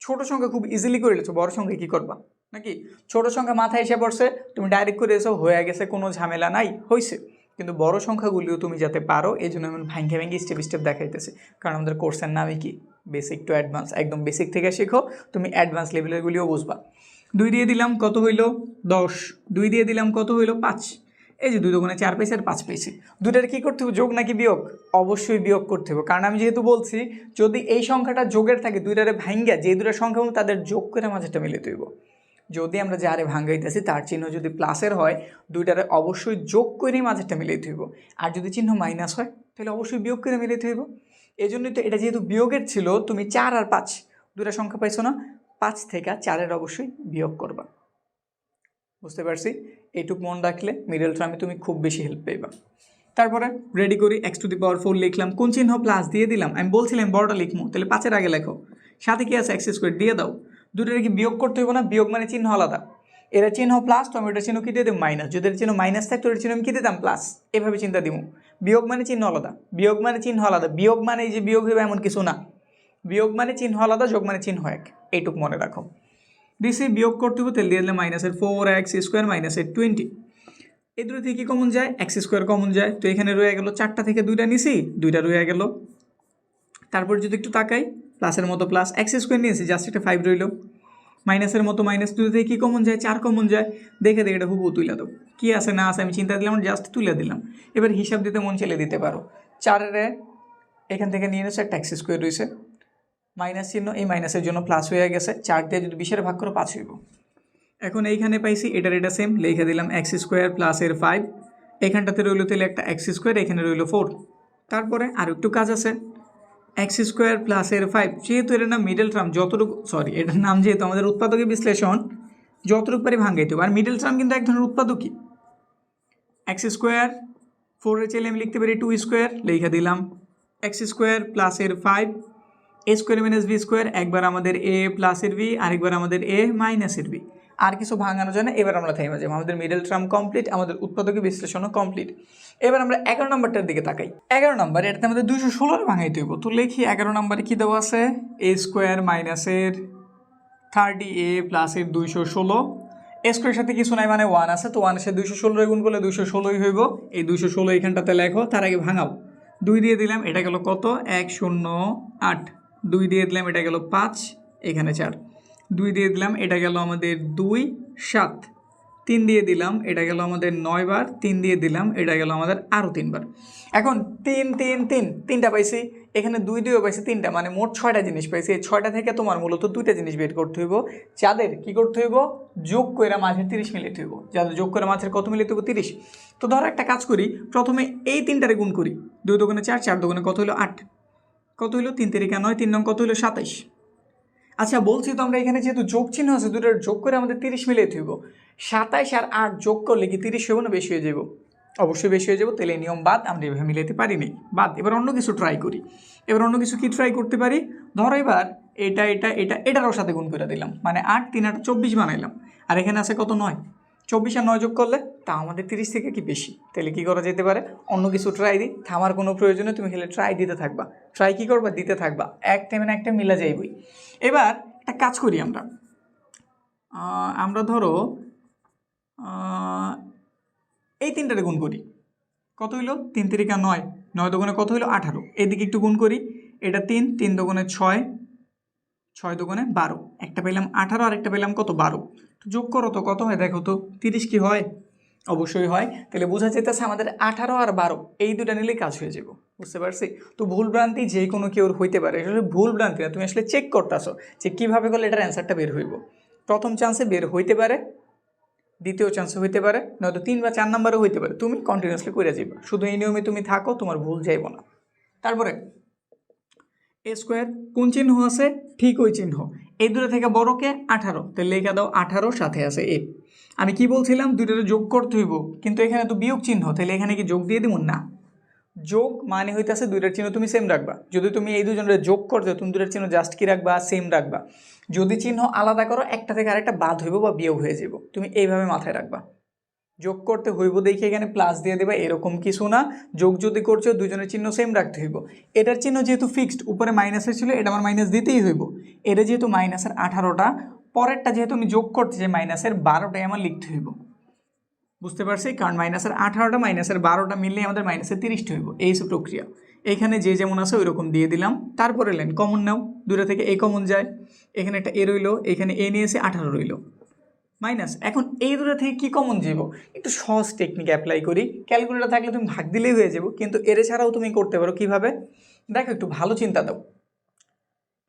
ছোটো সংখ্যা খুব ইজিলি করে নিচ্ছ, বড় সংখ্যা কী করবা নাকি। ছোটো সংখ্যা মাথায় এসে পড়ছে, তুমি ডাইরেক্ট করে এসো, হয়ে গেছে, কোনো ঝামেলা নাই, হয়েছে। কিন্তু বড় সংখ্যাগুলিও তুমি যাতে পারো, এই জন্য আমি ভেঙে ভেঙে স্টেপ স্টেপ দেখাইতেছি, কারণ আমাদের কোর্সের নামই কি, বেসিক টু অ্যাডভান্স। একদম বেসিক থেকে শেখো, তুমি অ্যাডভান্স লেভেলেরগুলিও বুঝবা। 2 দিয়ে দিলাম কত হইল 10, 2 দিয়ে দিলাম কত হইল 5। এই যে 2 দোকানে 4 পেয়েছি আর 5 পেয়েছি, দুটার কী করতে হবে, যোগ নাকি বিয়োগ, অবশ্যই বিয়োগ করতে হবে। কারণ আমি যেহেতু বলছি, যদি এই সংখ্যাটা যোগের থাকে, দুইটারে ভাঙ্গা যে দুটো সংখ্যা তাদের যোগ করে মাঝেরটা মিলে তৈব। যদি আমরা যারে ভাঙ্গাইতেছি তার চিহ্ন যদি প্লাসের হয়, দুইটারে অবশ্যই যোগ করেই মাঝেরটা মিলিয়ে থইব। আর যদি চিহ্ন মাইনাস হয় তাহলে অবশ্যই বিয়োগ করে মিলিয়ে থইব। এই জন্যই তো এটা যেহেতু বিয়োগের ছিল, তুমি 4 আর 5 দুটা সংখ্যা পাইছো না, 5 থেকে 4-এর অবশ্যই বিয়োগ করবা। বুঝতে পারছি, এইটুক মন রাখলে মিডল টার্মে তুমি খুব বেশি হেল্প পাইবা। তারপরে রেডি করি, এক্স টু দি পাওয়ার 4 লিখলাম, কোন চিহ্ন প্লাস দিয়ে দিলাম, আমি বলছিলাম বড়টা লিখবো, তাহলে 5-এর আগে লেখো, সাথে কি আছে এক্স স্কোয়ার দিয়ে দাও। দুটোর কি বিয়োগ করতে হইব না, বিয়োগ মানে চিহ্ন আলাদা, এরা চিহ্ন প্লাস, তো আমি ওটার চিহ্ন কী দিয়ে দেবো মাইনাস, যদি এর চিহ্ন মাইনাস থাকে তো এর চিহ্ন আমি কী দিতাম প্লাস, এভাবে চিন্তা দিব। বিয়োগ মানে চিহ্ন আলাদা, বিয়োগ মানে চিহ্ন আলাদা, বিয়োগ মানে এই যে বিয়োগ হবে এমন কিছু না, বিয়োগ মানে চিহ্ন আলাদা, যোগ মানে চিহ্ন এক, এইটুক মনে রাখো। দিছি বিয়োগ করতে হবে, তাহলে দিয়ে দিলে মাইনাসের 4x স্কোয়ার মাইনাসের 20। এই দুটো থেকে কী কমন যায়, এক্স স্কোয়ার কমন যায়, তো এখানে রয়ে গেল 4টা থেকে 2টা নিছি, 2টা রয়ে গেল। তারপর যদি একটু তাকাই, প্লাসের মতো প্লাস, এক্স স্কোয়ার নিয়েছি, জাস্ট একটা 5 রইল, মাইনাসের মতো মাইনাস, 2 থেকে কী কমন যায়, 4 কমন যায়, দেখে দেখে এটা হুবহু তুলে দাও, কী আছে না আছে আমি চিন্তা দিলাম, জাস্ট তুলে দিলাম। এবার হিসাব দিতে মন চেলে দিতে পারো, 4-এর এখান থেকে নিয়ে নিচ্ছে একটা এক্স স্কোয়ার রয়েছে, মাইনাস চিহ্ন, এই মাইনাসের জন্য প্লাস হয়ে গেছে, 4 দিয়ে যদি 20-এর ভাগ করো 5 হইব। এখন এইখানে পাইছি এটার এটা সেম, লিখে দিলাম এক্স স্কোয়ার প্লাসের 5, এখানটাতে রইল তাহলে একটা এক্স স্কোয়ার, এখানে রইল 4। তারপরে আর একটু কাজ আছে, এক্স স্কোয়ার প্লাসের 5, যেহেতু এটার নাম মিডল টার্ম, যতটুকু সরি এটার নাম যেহেতু আমাদের উৎপাদকী বিশ্লেষণ, যতটুকু পারি ভাঙাইতে হবে। আর মিডল টার্ম কিন্তু এক ধরনের উৎপাদকই, এক্স স্কোয়ার 4-এর চাইলে আমি লিখতে পারি 2 স্কোয়ার, লিখে দিলাম এক্স স্কোয়ার প্লাসের 5, এ স্কোয়ার মাইনাস বি স্কোয়ার, একবার আমাদের এ প্লাসের বি, আরেকবার আমাদের এ মাইনাসের বি, আর কিছু ভাঙানো যায় না। এবার আমরা থেমে যাবো, আমাদের মিডল টার্ম কমপ্লিট, আমাদের উৎপাদকী বিশ্লেষণও কমপ্লিট। এবার আমরা 11 নম্বরটার দিকে তাকাই। 11 নম্বর, এটাতে আমাদের 216 ভাঙাইতে হইব, তো লিখি 11 নম্বরে কী দেওয়া আছে, এ স্কোয়ার মাইনাসের 30a প্লাসের 216, এ স্কোয়ারের সাথে কিছু নাই মানে 1 আছে, তো 1-এর সাথে 216 গুণ করলে 216ই হইব। এই 216 এখানটাতে লেখো, তার আগে ভাঙাও, 2 দিয়ে দিলাম, এটা গেল কত 108, 2 দিয়ে দিলাম, এটা গেল 5, এখানে 4, 2 দিয়ে দিলাম, এটা গেল আমাদের 2 7, 3 দিয়ে দিলাম, এটা গেল আমাদের 9 বার, 3 দিয়ে দিলাম, এটা গেল আমাদের আরও 3 বার। এখন 3 3 3 3টা পাইছি, এখানে 2 2 পাইছি 3টা, মানে মোট 6টা জিনিস পাইছি। এই 6টা থেকে তোমার মূলত 2টা জিনিস বের করতে হইব, যাদের কী করতে হইব, যোগ করে মাঝে 30 মিলিতে হইব, যাদের যোগ করে মাঝের কত মিলিতে হইব 30। তো ধরো একটা কাজ করি, প্রথমে এই 3টারে গুণ করি, 2 দোকানে 4, 4 দোকানে কত হইলো 8, কত হইলো 3 3 9, 3 নং কত হইলো 27। আচ্ছা বলছি তো আমরা এখানে যেহেতু যোগ চিহ্ন আছে, দুটোর যোগ করে আমাদের 30 মিলিয়ে থইব, 27 আর 8 যোগ করলে কি 30 হইব না বেশি হয়ে যাব? অবশ্যই বেশি হয়ে যাব, তাহলে এই নিয়ম বাদ, আমরা এভাবে মিলাতে পারিনি, বাদ। এবার অন্য কিছু ট্রাই করি, এবার অন্য কিছু কি ট্রাই করতে পারি, ধরো এবার এটা এটা এটা এটারও সাথে গুণ করে দিলাম, মানে 8 3 8 24 বানাইলাম, আর এখানে আছে কত 9, 24 আর 9 যোগ করলে তা আমাদের 30 থেকে কি বেশি, তাহলে কী করা যেতে পারে, অন্য কিছু ট্রাই দিই, থামার কোনো প্রয়োজনে তুমি খেলে ট্রাই দিতে থাকবা, ট্রাই কী করবা, দিতে থাকবা, এক টাইমে না একটা মিলা যাইবই। এবার একটা কাজ করি আমরা ধরো এই তিনটারে গুণ করি, কত হইলো 3 3 9, 9 দুগুণে কত হইলো 18, এদিকে একটু গুণ করি, এটা 3 3 দুগুণে 6, 6 দুগুণে 12, একটা পেলাম 18 আর একটা পেলাম কত 12, তো যোগ করো তো কত হয় দেখো তো 30 কি হয়, অবশ্যই হয়। তাহলে বোঝা যেতেছে আমাদের 18 আর 12 এই দুটা নিলেই কাজ হয়ে যাব, বুঝতে পারছি। তো ভুল ভ্রান্তি যে কোনো কেউ হইতে পারে, আসলে ভুল ভ্রান্তি না, তুমি আসলে চেক করতেছো যে কীভাবে করলে এটার অ্যান্সারটা বের হইব। প্রথম চান্সে বের হইতে পারে, দ্বিতীয় চান্সে হইতে পারে, নয়তো 3 বা 4 নাম্বারও হইতে পারে, তুমি কন্টিনিউয়াসলি করে যাবে, শুধু এই নিয়মে তুমি থাকো, তোমার ভুল যাইব না। তারপরে এ স্কোয়ার কোন চিহ্ন আছে, ঠিক ওই চিহ্ন, এই দুটো থেকে বড়কে 18, তাহলে লেখা দাও 18 সাথে আছে এ। আমি কি বলছিলাম দুইটারে যোগ করতে হইব, কিন্তু এখানে তো বিয়োগ চিহ্ন, তাহলে এখানে কি যোগ দিয়ে দিব না, যোগ মানে হইতেছে দুইটার চিহ্ন তুমি সেম রাখবা। যদি তুমি এই দুজনের যোগ করতে তুমি দুইটার চিহ্ন জাস্ট কি রাখবা, সেম রাখবা। যদি চিহ্ন আলাদা করো একটা থেকে আরেকটা বাদ হইব বা বিয়োগ হয়ে যাব, তুমি এইভাবে মাথায় রাখবা। যোগ করতে হইব দেখে এখানে প্লাস দিয়ে দেবা, এরকম কিছু না। যোগ যদি করছো দুজনের চিহ্ন সেম রাখতে হইব। এটার চিহ্ন যেহেতু ফিক্সড, উপরে মাইনাসের ছিল, এটা আমার মাইনাস দিতেই হইব। এটা যেহেতু মাইনাসের 18টা, পরেরটা যেহেতু আমি যোগ করতে চাই মাইনাসের 12টাই আমার লিখতে হইব, বুঝতে পারছি। কারণ মাইনাসের 18টা মাইনাসের 12টা মিললেই আমাদের মাইনাসের 30টা হইব, এই সব প্রক্রিয়া। এখানে যে যেমন আছে ওই রকম দিয়ে দিলাম। তারপরে লেন কমন নাও, দুটো থেকে এ কমন যায়, এখানে একটা এ রইলো, এখানে এ নিয়ে এসে 18 রইলো মাইনাস। এখন এই দুটো থেকে কি কমন যাব, একটু সহজ টেকনিক অ্যাপ্লাই করি। ক্যালকুলেটর থাকলে তুমি ভাগ দিলেই হয়ে যাব, কিন্তু এর ছাড়াও তুমি করতে পারো। কিভাবে দেখো, একটু ভালো চিন্তা দাও।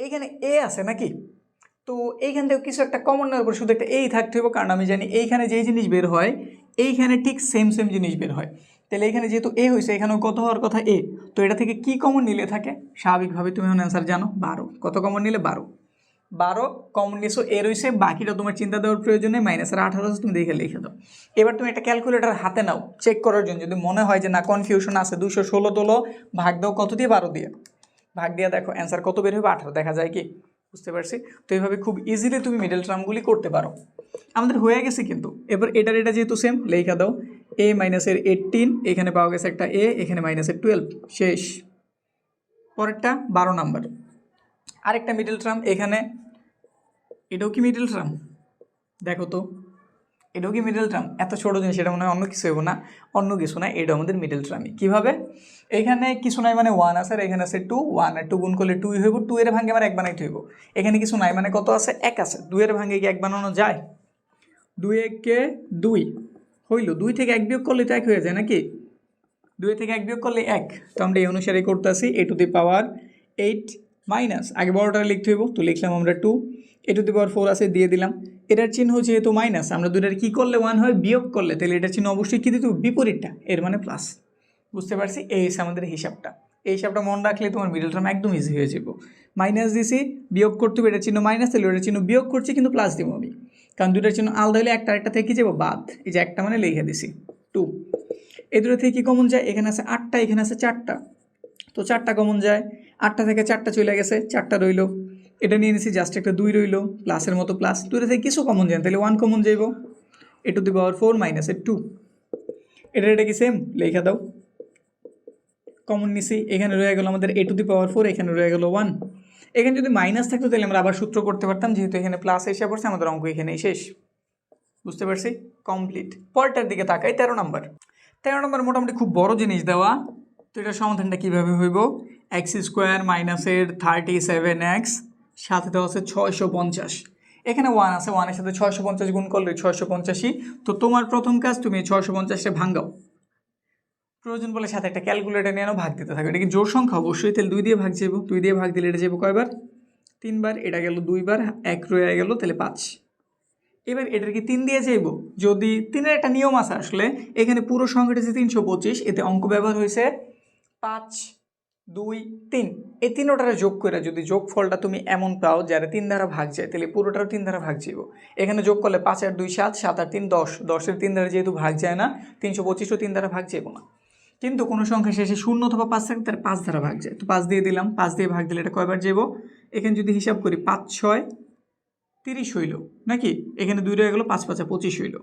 এইখানে এ আছে নাকি, তো এইখান থেকে কিছু একটা কমন নেওয়ার পর শুধু একটা এই থাকতে হবে, কারণ আমি জানি এইখানে যেই জিনিস বের হয় এইখানে ঠিক সেম সেম জিনিস বের হয়। তাহলে এখানে যেহেতু এ হয়েছে, এখানেও কত হওয়ার কথা এ, তো এটা থেকে কি কমন নিলে থাকে, স্বাভাবিকভাবে তুমি এখন অ্যান্সার জানো 12। কত কমন নিলে 12, 12 কমন নিয়েছো, এ রয়েছে, বাকিটা তোমার চিন্তা দেওয়ার প্রয়োজন নেই। মাইনাসের 18 তুমি দেখে লিখে দাও। এবার তুমি একটা ক্যালকুলেটর হাতে নাও চেক করার জন্য, যদি মনে হয় যে না কনফিউশন আছে, 216 তোলো, ভাগ দাও কত দিয়ে, 12 দিয়ে ভাগ দিয়ে দেখো অ্যান্সার কত বের হবে, 18 দেখা যায় কি, বুঝতে পারছি। তো এইভাবে খুব ইজিলি তুমি মিডল টার্মগুলি করতে পারো। আমাদের হয়ে গেছে কিন্তু। এবার এটা যেহেতু সেম, লেখা দাও এ মাইনাসের 18, এখানে পাওয়া গেছে একটা এ, এখানে মাইনাসের 12, শেষ। পরেরটা 12 নাম্বার, আরেকটা মিডল টার্ম, এখানে এটাও কি মিডল টার্ম, দেখো তো এটাও কি মিডল টার্ম, এত ছোটো জিনিস, এটা মনে হয় অন্য কিছু হইব না, অন্য কিছু না, এটা আমাদের মিডল টার্মই। কীভাবে, এখানে কিছু নাই মানে 1 আছে, আর এখানে আছে 2, 1 আর 2 গুণ করলে 2 হইব, 2 এর ভাঙে আমার 1 বানাইতে হইব। এখানে কিছু নাই মানে কত আছে, 1 আছে, 2 এর ভাঙে কি 1 বানানো যায়, 2 একে 2 হইল, 2 থেকে 1 বিয়োগ করলে তো 1 হয়ে যায় নাকি, 2 থেকে 1 বিয়োগ করলে 1, তো আমরা এই অনুসারে করতেছি। এ টু দি পাওয়ার 8 মাইনাস, আগে বড়টা লিখতে হইব, তো লিখলাম আমরা 2, এ টু দি পাওয়ার 4 আছে, দিয়ে দিলাম। এটার চিহ্ন যেহেতু মাইনাস, আমরা দুটার কী করলে 1 হয়, বিয়োগ করলে, তাহলে এটার চিহ্ন অবশ্যই কী দিতে হবে, বিপরীতটা, এর মানে প্লাস, বুঝতে পারছি। এই হচ্ছে আমাদের হিসাবটা। এই হিসাবটা মনে রাখলে তোমার মিডল টার্ম একদম ইজি হয়ে যাব। মাইনাস দিছি, বিয়োগ করতে হবে, এটার চিহ্ন মাইনাস, তাহলে ওটার চিহ্ন বিয়োগ করছি, কিন্তু প্লাস দিব আমি, কারণ দুটার চিহ্ন আলাদা হলে একটা আরেকটা থেকে কী যাবো, বাদ। এই যে একটা মানে লিখে দিছি 2, এই দুটো থেকে কী কমন যায়, এখানে আছে 8টা, এখানে আছে 4টা, তো 4টা কমন যায়, 8টা থেকে 4টা চলে গেছে, 4টা রইলো, এটা নিয়ে নিছি, জাস্ট একটা 2 রইলো, প্লাসের মতো প্লাস, 2 থেকে কিছু কমন যায়, তাহলে 1 কমন যাইব, এ টু দি পাওয়ার 4 মাইনাসের 2, এটা কি সেম, লেখা দাও, কমন নিছি, এখানে রয়ে গেল আমাদের এ টু দি পাওয়ার 4, এখানে রয়ে গেল 1। এখানে যদি মাইনাস থাকতো তাহলে আমরা আবার সূত্র করতে পারতাম, যেহেতু এখানে প্লাস এসে পড়ছে, আমাদের অঙ্ক এখানেই শেষ, বুঝতে পারছি, কমপ্লিট। পরেরটার দিকে তাকাই, 13 নম্বর। 13 নম্বর মোটামুটি খুব বড় জিনিস দেওয়া, তো এটার সমাধানটা কীভাবে হইব, এক্স স্কোয়ার মাইনাসের 37x সাথে দেওয়া আছে 650, এখানে 1 আছে, 1 এর সাথে 650 গুণ করলে 685, তো তোমার প্রথম কাজ তুমি 650টা ভাঙাও, প্রয়োজন বলে সাথে একটা ক্যালকুলেটর নিয়ে ভাগ দিতে থাকো। এটা কি জোড় সংখ্যা, অবশ্যই, তাহলে 2 দিয়ে ভাগ যাবো, 2 দিয়ে ভাগ দিলে এটা যাবো কয়বার, 3 বার, এটা গেল 2 বার, 1 রয়ে গেল, তাহলে 5। এবার এটার কি 3 দিয়ে যাইব, যদি 3-এর একটা নিয়ম আছে আসলে, এখানে পুরো সংখ্যাটা যে 325, এতে অঙ্ক ব্যবহার হয়েছে 5, 2, 3, এই 3টারে যোগ করে যদি যোগফলটা তুমি এমন পাও যারা 3 দ্বারা ভাগ যায়, তাহলে পুরোটারও 3 দ্বারা ভাগ যাইব। এখানে যোগ করলে 5 আর 2 7, 7 আর 3 10, 10-এর 3 দ্বারা যেহেতু ভাগ যায় না, 325ও 3 দ্বারা ভাগ যাইব না। কিন্তু কোনো সংখ্যা শেষে 0 অথবা 5 থাকে, তার 5 দ্বারা ভাগ যায়, তো 5 দিয়ে দিলাম, 5 দিয়ে ভাগ দিলে এটা কয়বার যাইব, এখানে যদি হিসাব করি 5 6 30 হইল নাকি, এখানে 2 রয়ে গেল, 5 5 25 হইল।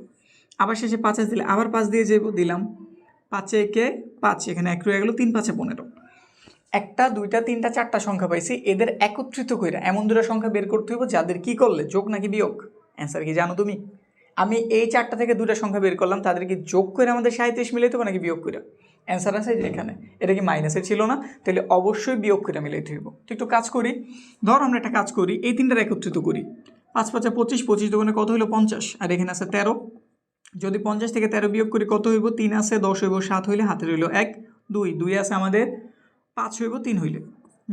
আবার শেষে 5 দিলে আবার 5 দিয়ে যাব, দিলাম 5 একে 5, এখানে 1 রয়ে গেল, 3 5 15। একটা, দুইটা, তিনটা, 4টা সংখ্যা পাইছি, এদের একত্রিত করে এমন দুটো সংখ্যা বের করতে হইব যাদের কি করলে যোগ নাকি বিয়োগ, অ্যান্সার কি জানো তুমি, আমি এই 4টা থেকে 2টা সংখ্যা বের করলাম, তাদেরকে যোগ করে আমাদের 37 মিলাইতে হবে নাকি বিয়োগ করে? অ্যান্সার আছে যে এখানে, এটা কি মাইনাসের ছিল না? তাহলে অবশ্যই বিয়োগ করে মিলাইতে হইব। তো একটু কাজ করি, ধর আমরা একটা কাজ করি, এই 3টার একত্রিত করি। 5 5 25, 25 দোকানে কত হইলো 50, আর এখানে আছে 13। যদি 50 থেকে 13 বিয়োগ করি কত হইব? 3 আছে, 10 হইব, 7 হইলে হাতে রইল 1, 2, 2 আছে আমাদের, 5 হইব, 3 হইলে,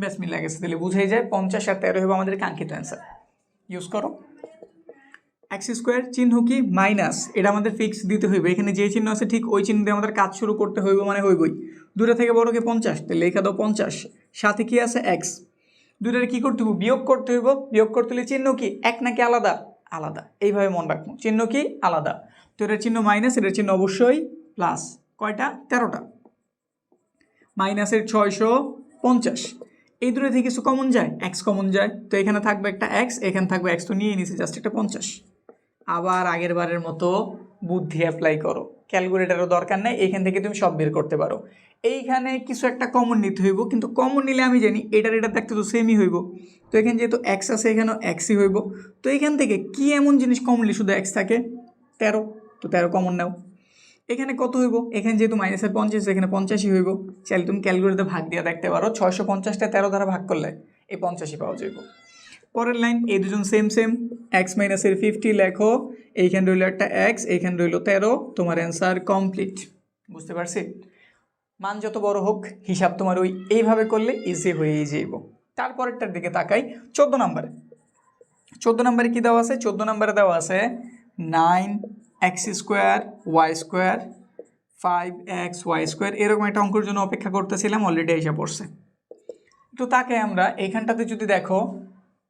ব্যাস মিলে গেছে। তাহলে বুঝাই যায় 50 আর 13 হইব আমাদের কাঙ্ক্ষিত অ্যান্সার। ইউজ করো। এক্স স্কোয়ার চিহ্ন কি? মাইনাস, এটা আমাদের ফিক্স দিতে হইবে। এখানে যে চিহ্ন আছে ঠিক ওই চিহ্ন দিয়ে আমাদের কাজ শুরু করতে হইব, মানে হইবই। 2টা থেকে বড় কি 50, তাহলে লেখা দাও 50, সাথে কি আছে এক্স। 2টার কি করতে হইব? বিয়োগ করতে হইব। বিয়োগ করতে হলে চিহ্ন কি এক নাকি আলাদা? আলাদা। এইভাবে মনে রাখবো, চিহ্ন কি আলাদা। তো এটার চিহ্ন মাইনাস, এটার চিহ্ন অবশ্যই প্লাস। কয়টা? 13টা। মাইনাসের 650। এই 2টা থেকে কিছু কমন যায়, এক্স কমন যায়, তো এখানে থাকবে একটা এক্স, এখানে থাকবে এক্স, তো নিয়ে নিছে জাস্ট একটা 50। আবার আগের বারের মতো বুদ্ধি অ্যাপ্লাই করো, ক্যালকুলেটারও দরকার নেই, এখান থেকে তুমি সব বের করতে পারো। এইখানে কিছু একটা কমন নিতে হইব, কিন্তু কমন নিলে আমি জানি এটার দেখতে তো সেমই হইব। তো এখানে যেহেতু এক্স আছে, এখানেও এক্সই হইব। তো এখান থেকে কি এমন জিনিস কমনলি শুধু এক্স থাকে? 13, তো 13 কমন নাও। এখানে কত হইব? এখানে যেহেতু মাইনাসের 50, এখানে 85 হইব। চাইলে তুমি ক্যালকুলেটারে ভাগ দিয়ে দেখতে পারো, 650টা 13 দ্বারা ভাগ করলে এই 85 পাওয়া যাইব। পরের লাইন, এই দুজন সেম সেম, এক্স মাইনাসের 50 লেখো, এইখানে রইল একটা এক্স, এইখানে রইল 13, তোমার অ্যান্সার কমপ্লিট। বুঝতে পারছি? মান যত বড় হোক, হিসাব তোমার ওই এইভাবে করলে ইজি হয়েই যাইব। তারপরেরটার দিকে তাকাই, 14 নম্বরে। 14 নম্বরে কী দেওয়া আছে? 14 নম্বরে দেওয়া আছে 9x square y square 5x y square. এরকম একটা অঙ্কের জন্য অপেক্ষা করতেছিলাম, অলরেডি এসে পড়ছে। তো তাকে আমরা এইখানটাতে যদি দেখো,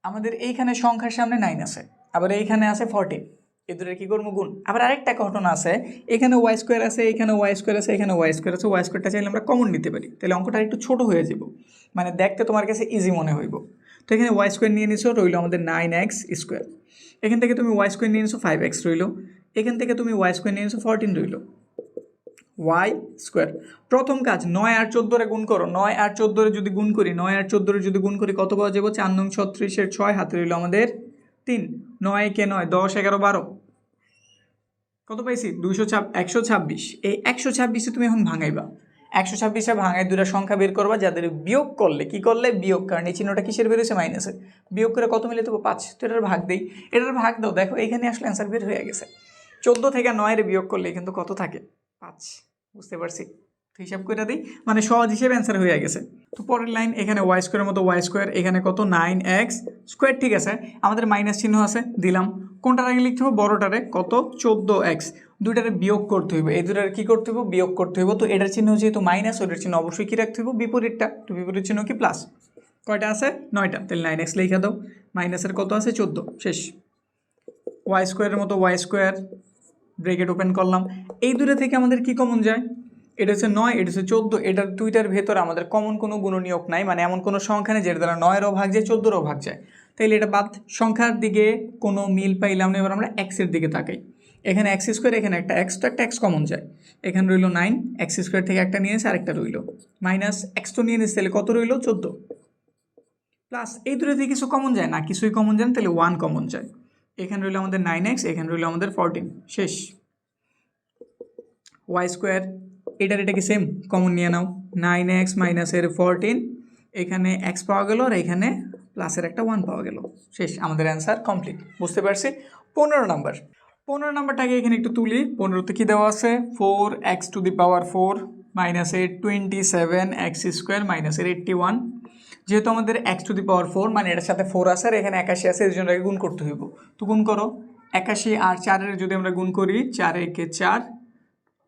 আমাদের এইখানে সংখ্যার সামনে 9 আছে, আবার এইখানে আছে 14, এই দুটোর কী করবো? গুণ। আবার আরেকটা ঘটনা আছে, এখানে ওয়াই স্কোয়ার আছে, এখানে ওয়াই স্কোয়ার আছে, এখানে ওয়াই স্কোয়ার আছে, ওয়াই স্কোয়ারটা চাইলে আমরা কমন নিতে পারি, তাহলে অঙ্কটা একটু ছোট হয়ে যাব, মানে দেখতে তোমার কাছে ইজি মনে হইব। তো এখানে ওয়াই স্কোয়ার নিয়ে নিছো, রইল আমাদের 9x স্কোয়ার। এখান থেকে তুমি ওয়াই স্কোয়ার নিয়ে নিছো 5x রইল, এখান থেকে তুমি ওয়াই স্কোয়ার নিয়ে নিছো 14 রইল, ওয়াই স্কোয়ার। প্রথম কাজ 9 আর 14 গুণ করো, 9 আর 14 যদি গুণ করি, 9 আর 14 যদি গুণ করি কত পাওয়া যাবে? 4 নং 36-এর 6, হাতে রইল আমাদের 3, 9 কে 9, 10 11 12, কত পাইছি? 126। এই 126 তুমি এখন ভাঙাইবা, 126 ভাঙায় 2টা সংখ্যা বের করবা, যাদের বিয়োগ করলে কি করলে? বিয়োগ, কারণ এই চিহ্নটা কিসের বেরোছে? মাইনাসে। বিয়োগ করে কত মিলে দেবো? 5। তো এটার ভাগ দেই, এটার ভাগ দাও, দেখো এখানে আসলে অ্যান্সার বের হয়ে গেছে। 14 থেকে 9 বিয়োগ করলে কিন্তু কত থাকে? 5। বুঝতে পারছি? তো হিসাব করে দিই, মানে সহজ হিসেবে অ্যান্সার হয়ে গেছে। তো পরের লাইন, এখানে ওয়াই স্কোয়ারের মতো ওয়াই স্কোয়ার, এখানে কত? 9x স্কোয়ার, ঠিক আছে। আমাদের মাইনাস চিহ্ন আছে, দিলাম। কোনটার আগে লিখতে হবে? বড়টারে, কত? 14x। 2টারে বিয়োগ করতে হইব, এই 2টারে কী করতে হইব? বিয়োগ করতে হইব। তো এটার চিহ্ন যেহেতু মাইনাস, ওটার চিহ্ন অবশ্যই কী রাখতে হইব? বিপরীতটা। তো বিপরীত চিহ্ন কি? প্লাস। কয়টা আছে? 9টা, তাহলে 9x লিখে দাও। মাইনাসের কত আছে? 14, শেষ। ওয়াই স্কোয়ারের মতো ওয়াই স্কোয়ার, ব্রেকেট ওপেন করলাম। এই 2টা থেকে আমাদের কি কমন যায়? এটা হচ্ছে 9, এটা হচ্ছে 14, এটার 2টার ভেতরে আমাদের কমন কোনো গুণনীয়ক নাই, মানে এমন কোনো সংখ্যা নেই যেটা দ্বারা 9-এরও ভাগ যায়, 14-এরও ভাগ যায়, তাইলে এটা বাদ। সংখ্যার দিকে কোনো মিল পাইলাম না, এবার আমরা এক্সের দিকে তাকাই। এখানে এক্স স্কোয়ার, এখানে একটা এক্স, তো একটা এক্স কমন যায়, এখানে রইল 9, এক্স স্কোয়ার থেকে একটা নিয়ে এসে আরেকটা রইল, মাইনাস এক্স তো নিয়ে নিচ্ছে, তাহলে কত রইল? 14, প্লাস এই 2টা থেকে কিছু কমন যায় না? কিছুই কমন যায় না, তাহলে 1 কমন যায়। এখানে রইল আমাদের 9x, এখানে রইল আমাদের 14, শেষ। ওয়াই স্কোয়ার, এটা কি সেম? কমন নিয়ে নাও, 9x মাইনাসের 14, এখানে x পাওয়া গেল, আর এখানে প্লাসের একটা 1 পাওয়া গেল, শেষ। আমাদের অ্যান্সার কমপ্লিট। বুঝতে পারছি? 15 নাম্বার। 15 নাম্বারটাকে এখানে একটু তুলি। 15তে কী দেওয়া আছে? 4x টু দি পাওয়ার 4 মাইনাসের 27x স্কোয়ার মাইনাসের 81। যেহেতু আমাদের x টু দি পাওয়ার 4, মানে এটার সাথে 4 আছে, আর এখানে 81 আছে, এর জন্য গুণ করতে হইব। তো গুণ করো, 81 আর 4-এর যদি আমরা গুণ করি, 4 একে 4,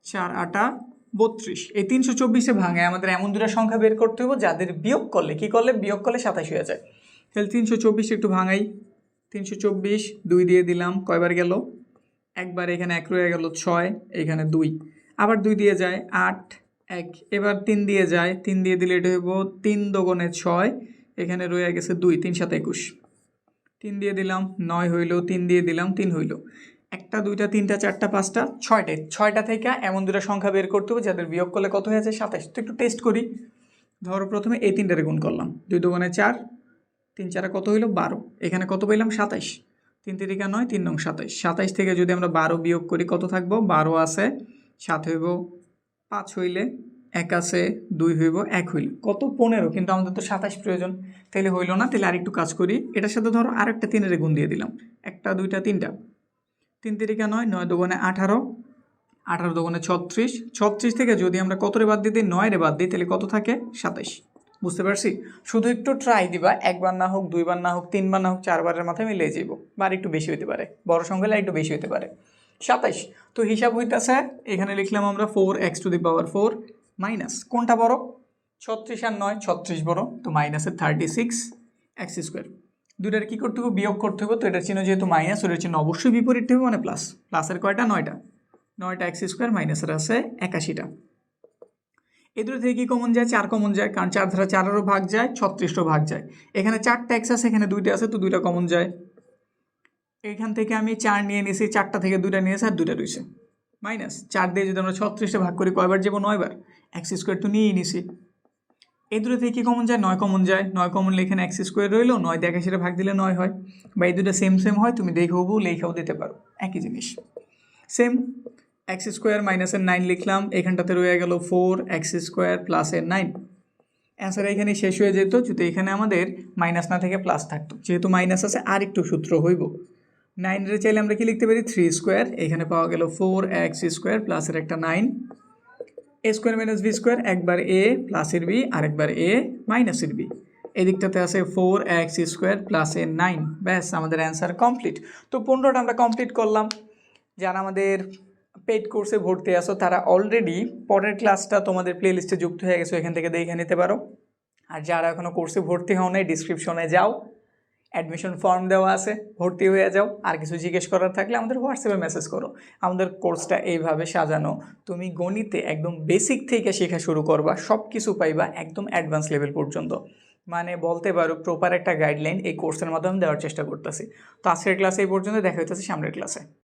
4 8 32, এই 324-এ ভাঙে আমাদের এমন 2টা সংখ্যা বের করতে হবে যাদের বিয়োগ করলে কি করলে? বিয়োগ করলে 27 হয়ে যায়। তাহলে 324 একটু ভাঙাই, 324 2 দিয়ে দিলাম, কয়বার গেল? একবার, এখানে 1 রয়ে গেল 6, এখানে 2, আবার 2 দিয়ে যায় 8 1, এবার 3 দিয়ে যায়, 3 দিয়ে দিলে এটা হইব 3 দুগুণে 6, এখানে রয়ে গেছে 2, 3 7 21, 3 দিয়ে দিলাম 9 হইল, 3 দিয়ে দিলাম 3 হইল। 1টা 2টা 3টা 4টা 5টা 6টা থেকে এমন 2টা সংখ্যা বের করতে হবে যাদের বিয়োগ করলে কত হয়েছে? 27। তো একটু টেস্ট করি। ধরো প্রথমে এই 3টারে গুণ করলাম, 2 দুগুণে 4, 3 4 কত হইল? 12, এখানে কত পাইলাম? 27। 3 তিরিকা 9, 3 নং 27, 27 থেকে যদি আমরা 12 বিয়োগ করি কত থাকবো, 12 আছে 7 হইব, 5 হইলে 1 আছে, 2 হইব, 1 হইল কত 15, কিন্তু আমাদের তো 27 প্রয়োজন, তাহলে হইল না। তাহলে আরেকটু কাজ করি, এটার সাথে ধরো আরেকটা 3 গুণ দিয়ে দিলাম, 1টা 2টা 3টা, 3 তিরিকা 9, 9 দুগুণে 18, 18 দুগুণে 36, 36 থেকে যদি আমরা কত রে বাদ দিই, 9 রে বাদ দিই, তাহলে কত থাকে 27। বুঝতে পারছি? শুধু একটু ট্রাই দিবা, একবার না হোক, 2বার না হোক, 3বার না হোক, 4বারের মাথায় মিলিয়ে যাইব, বা একটু বেশি হতে পারে, বড় সংখ্যা হলে একটু বেশি হতে পারে। 27, তো হিসাব হইতেছে এখানে লিখলাম আমরা 4x⁴ মাইনাস কোনটা বড়, 36 আর 9, 36 বড়, তো মাইনাসের 36x²। দুইটার কী করতে হবে, বিয়োগ করতে হবে। তো এটার চিহ্ন যেহেতু মাইনাস, ওটার চিহ্ন অবশ্যই বিপরীত হবে, মানে প্লাস। প্লাসের কয়টা, 9টা, 9টা x², মাইনাসের আছে 81টা। এই দুটো থেকে কি কমন যায়, 4 কমন যায়, কারণ 4 দ্বারা 4এরও ভাগ যায়, 36ও ভাগ যায়। এখানে 4টা x আছে, এখানে 2টা আছে, তো 2টা কমন যায়। এখান থেকে আমি 4 নিয়ে নিয়েছি, 4টা থেকে 2টা নিয়েছি, আর 2টা রয়েছে। মাইনাস 4 দিয়ে যদি আমরা 36টা ভাগ করি কয়বার যাবো, 9বার, x² তো নিয়েই নিছি। এই দুটো থেকে কি কমন যায়, 9 কমন যায়, 9 কমন এখানে x² রইলো, 9 দিয়ে 81 ভাগ দিলে 9 হয়, বা এই দুটো সেম সেম হয়, তুমি দেখেও লেখাও দিতে পারো, একই জিনিস সেম। x² মাইনাসের 9 লিখলাম, এখানটাতে রয়ে গেল 4x² প্লাসের 9। অ্যান্সার এখানে শেষ হয়ে যেত যদি এখানে আমাদের মাইনাস না থেকে প্লাস থাকতো। যেহেতু মাইনাস আছে, আর একটু সূত্র হইব। 9 রে চাইলে আমরা কি লিখতে পারি, 3², এখানে পাওয়া গেল 4x² প্লাসের একটা 9, a² মাইনাস b², একবার a প্লাসের b, আরেকবার a মাইনাসের b। এদিকটাতে আছে 4x² প্লাসের 9। ব্যাস, আমাদের অ্যান্সার কমপ্লিট। তো 15টা আমরা কমপ্লিট করলাম। যারা আমাদের পেইড কোর্সে ভর্তি আসো, তারা অলরেডি পরের ক্লাসটা তোমাদের প্লে লিস্টে যুক্ত হয়ে গেছো, এখান থেকে দেখে নিতে পারো। আর যারা এখনও কোর্সে ভর্তি হও নাই, ডিসক্রিপশনে যাও, অ্যাডমিশন ফর্ম দেওয়া আছে, ভর্তি হয়ে যাও। আর কিছু জিজ্ঞেস করার থাকলে আমাদের হোয়াটসঅ্যাপে মেসেজ করো। আমাদের কোর্সটা এইভাবে সাজানো, তুমি গণিতে একদম বেসিক থেকে শেখা শুরু করবা, সব কিছু পাইবা একদম অ্যাডভান্স লেভেল পর্যন্ত। মানে বলতে পারো প্রপার একটা গাইডলাইন এই কোর্সের মাধ্যমে দেওয়ার চেষ্টা করতেছি। তো আজকের ক্লাসে এই পর্যন্ত, দেখা হইতেছে সামনের ক্লাসে।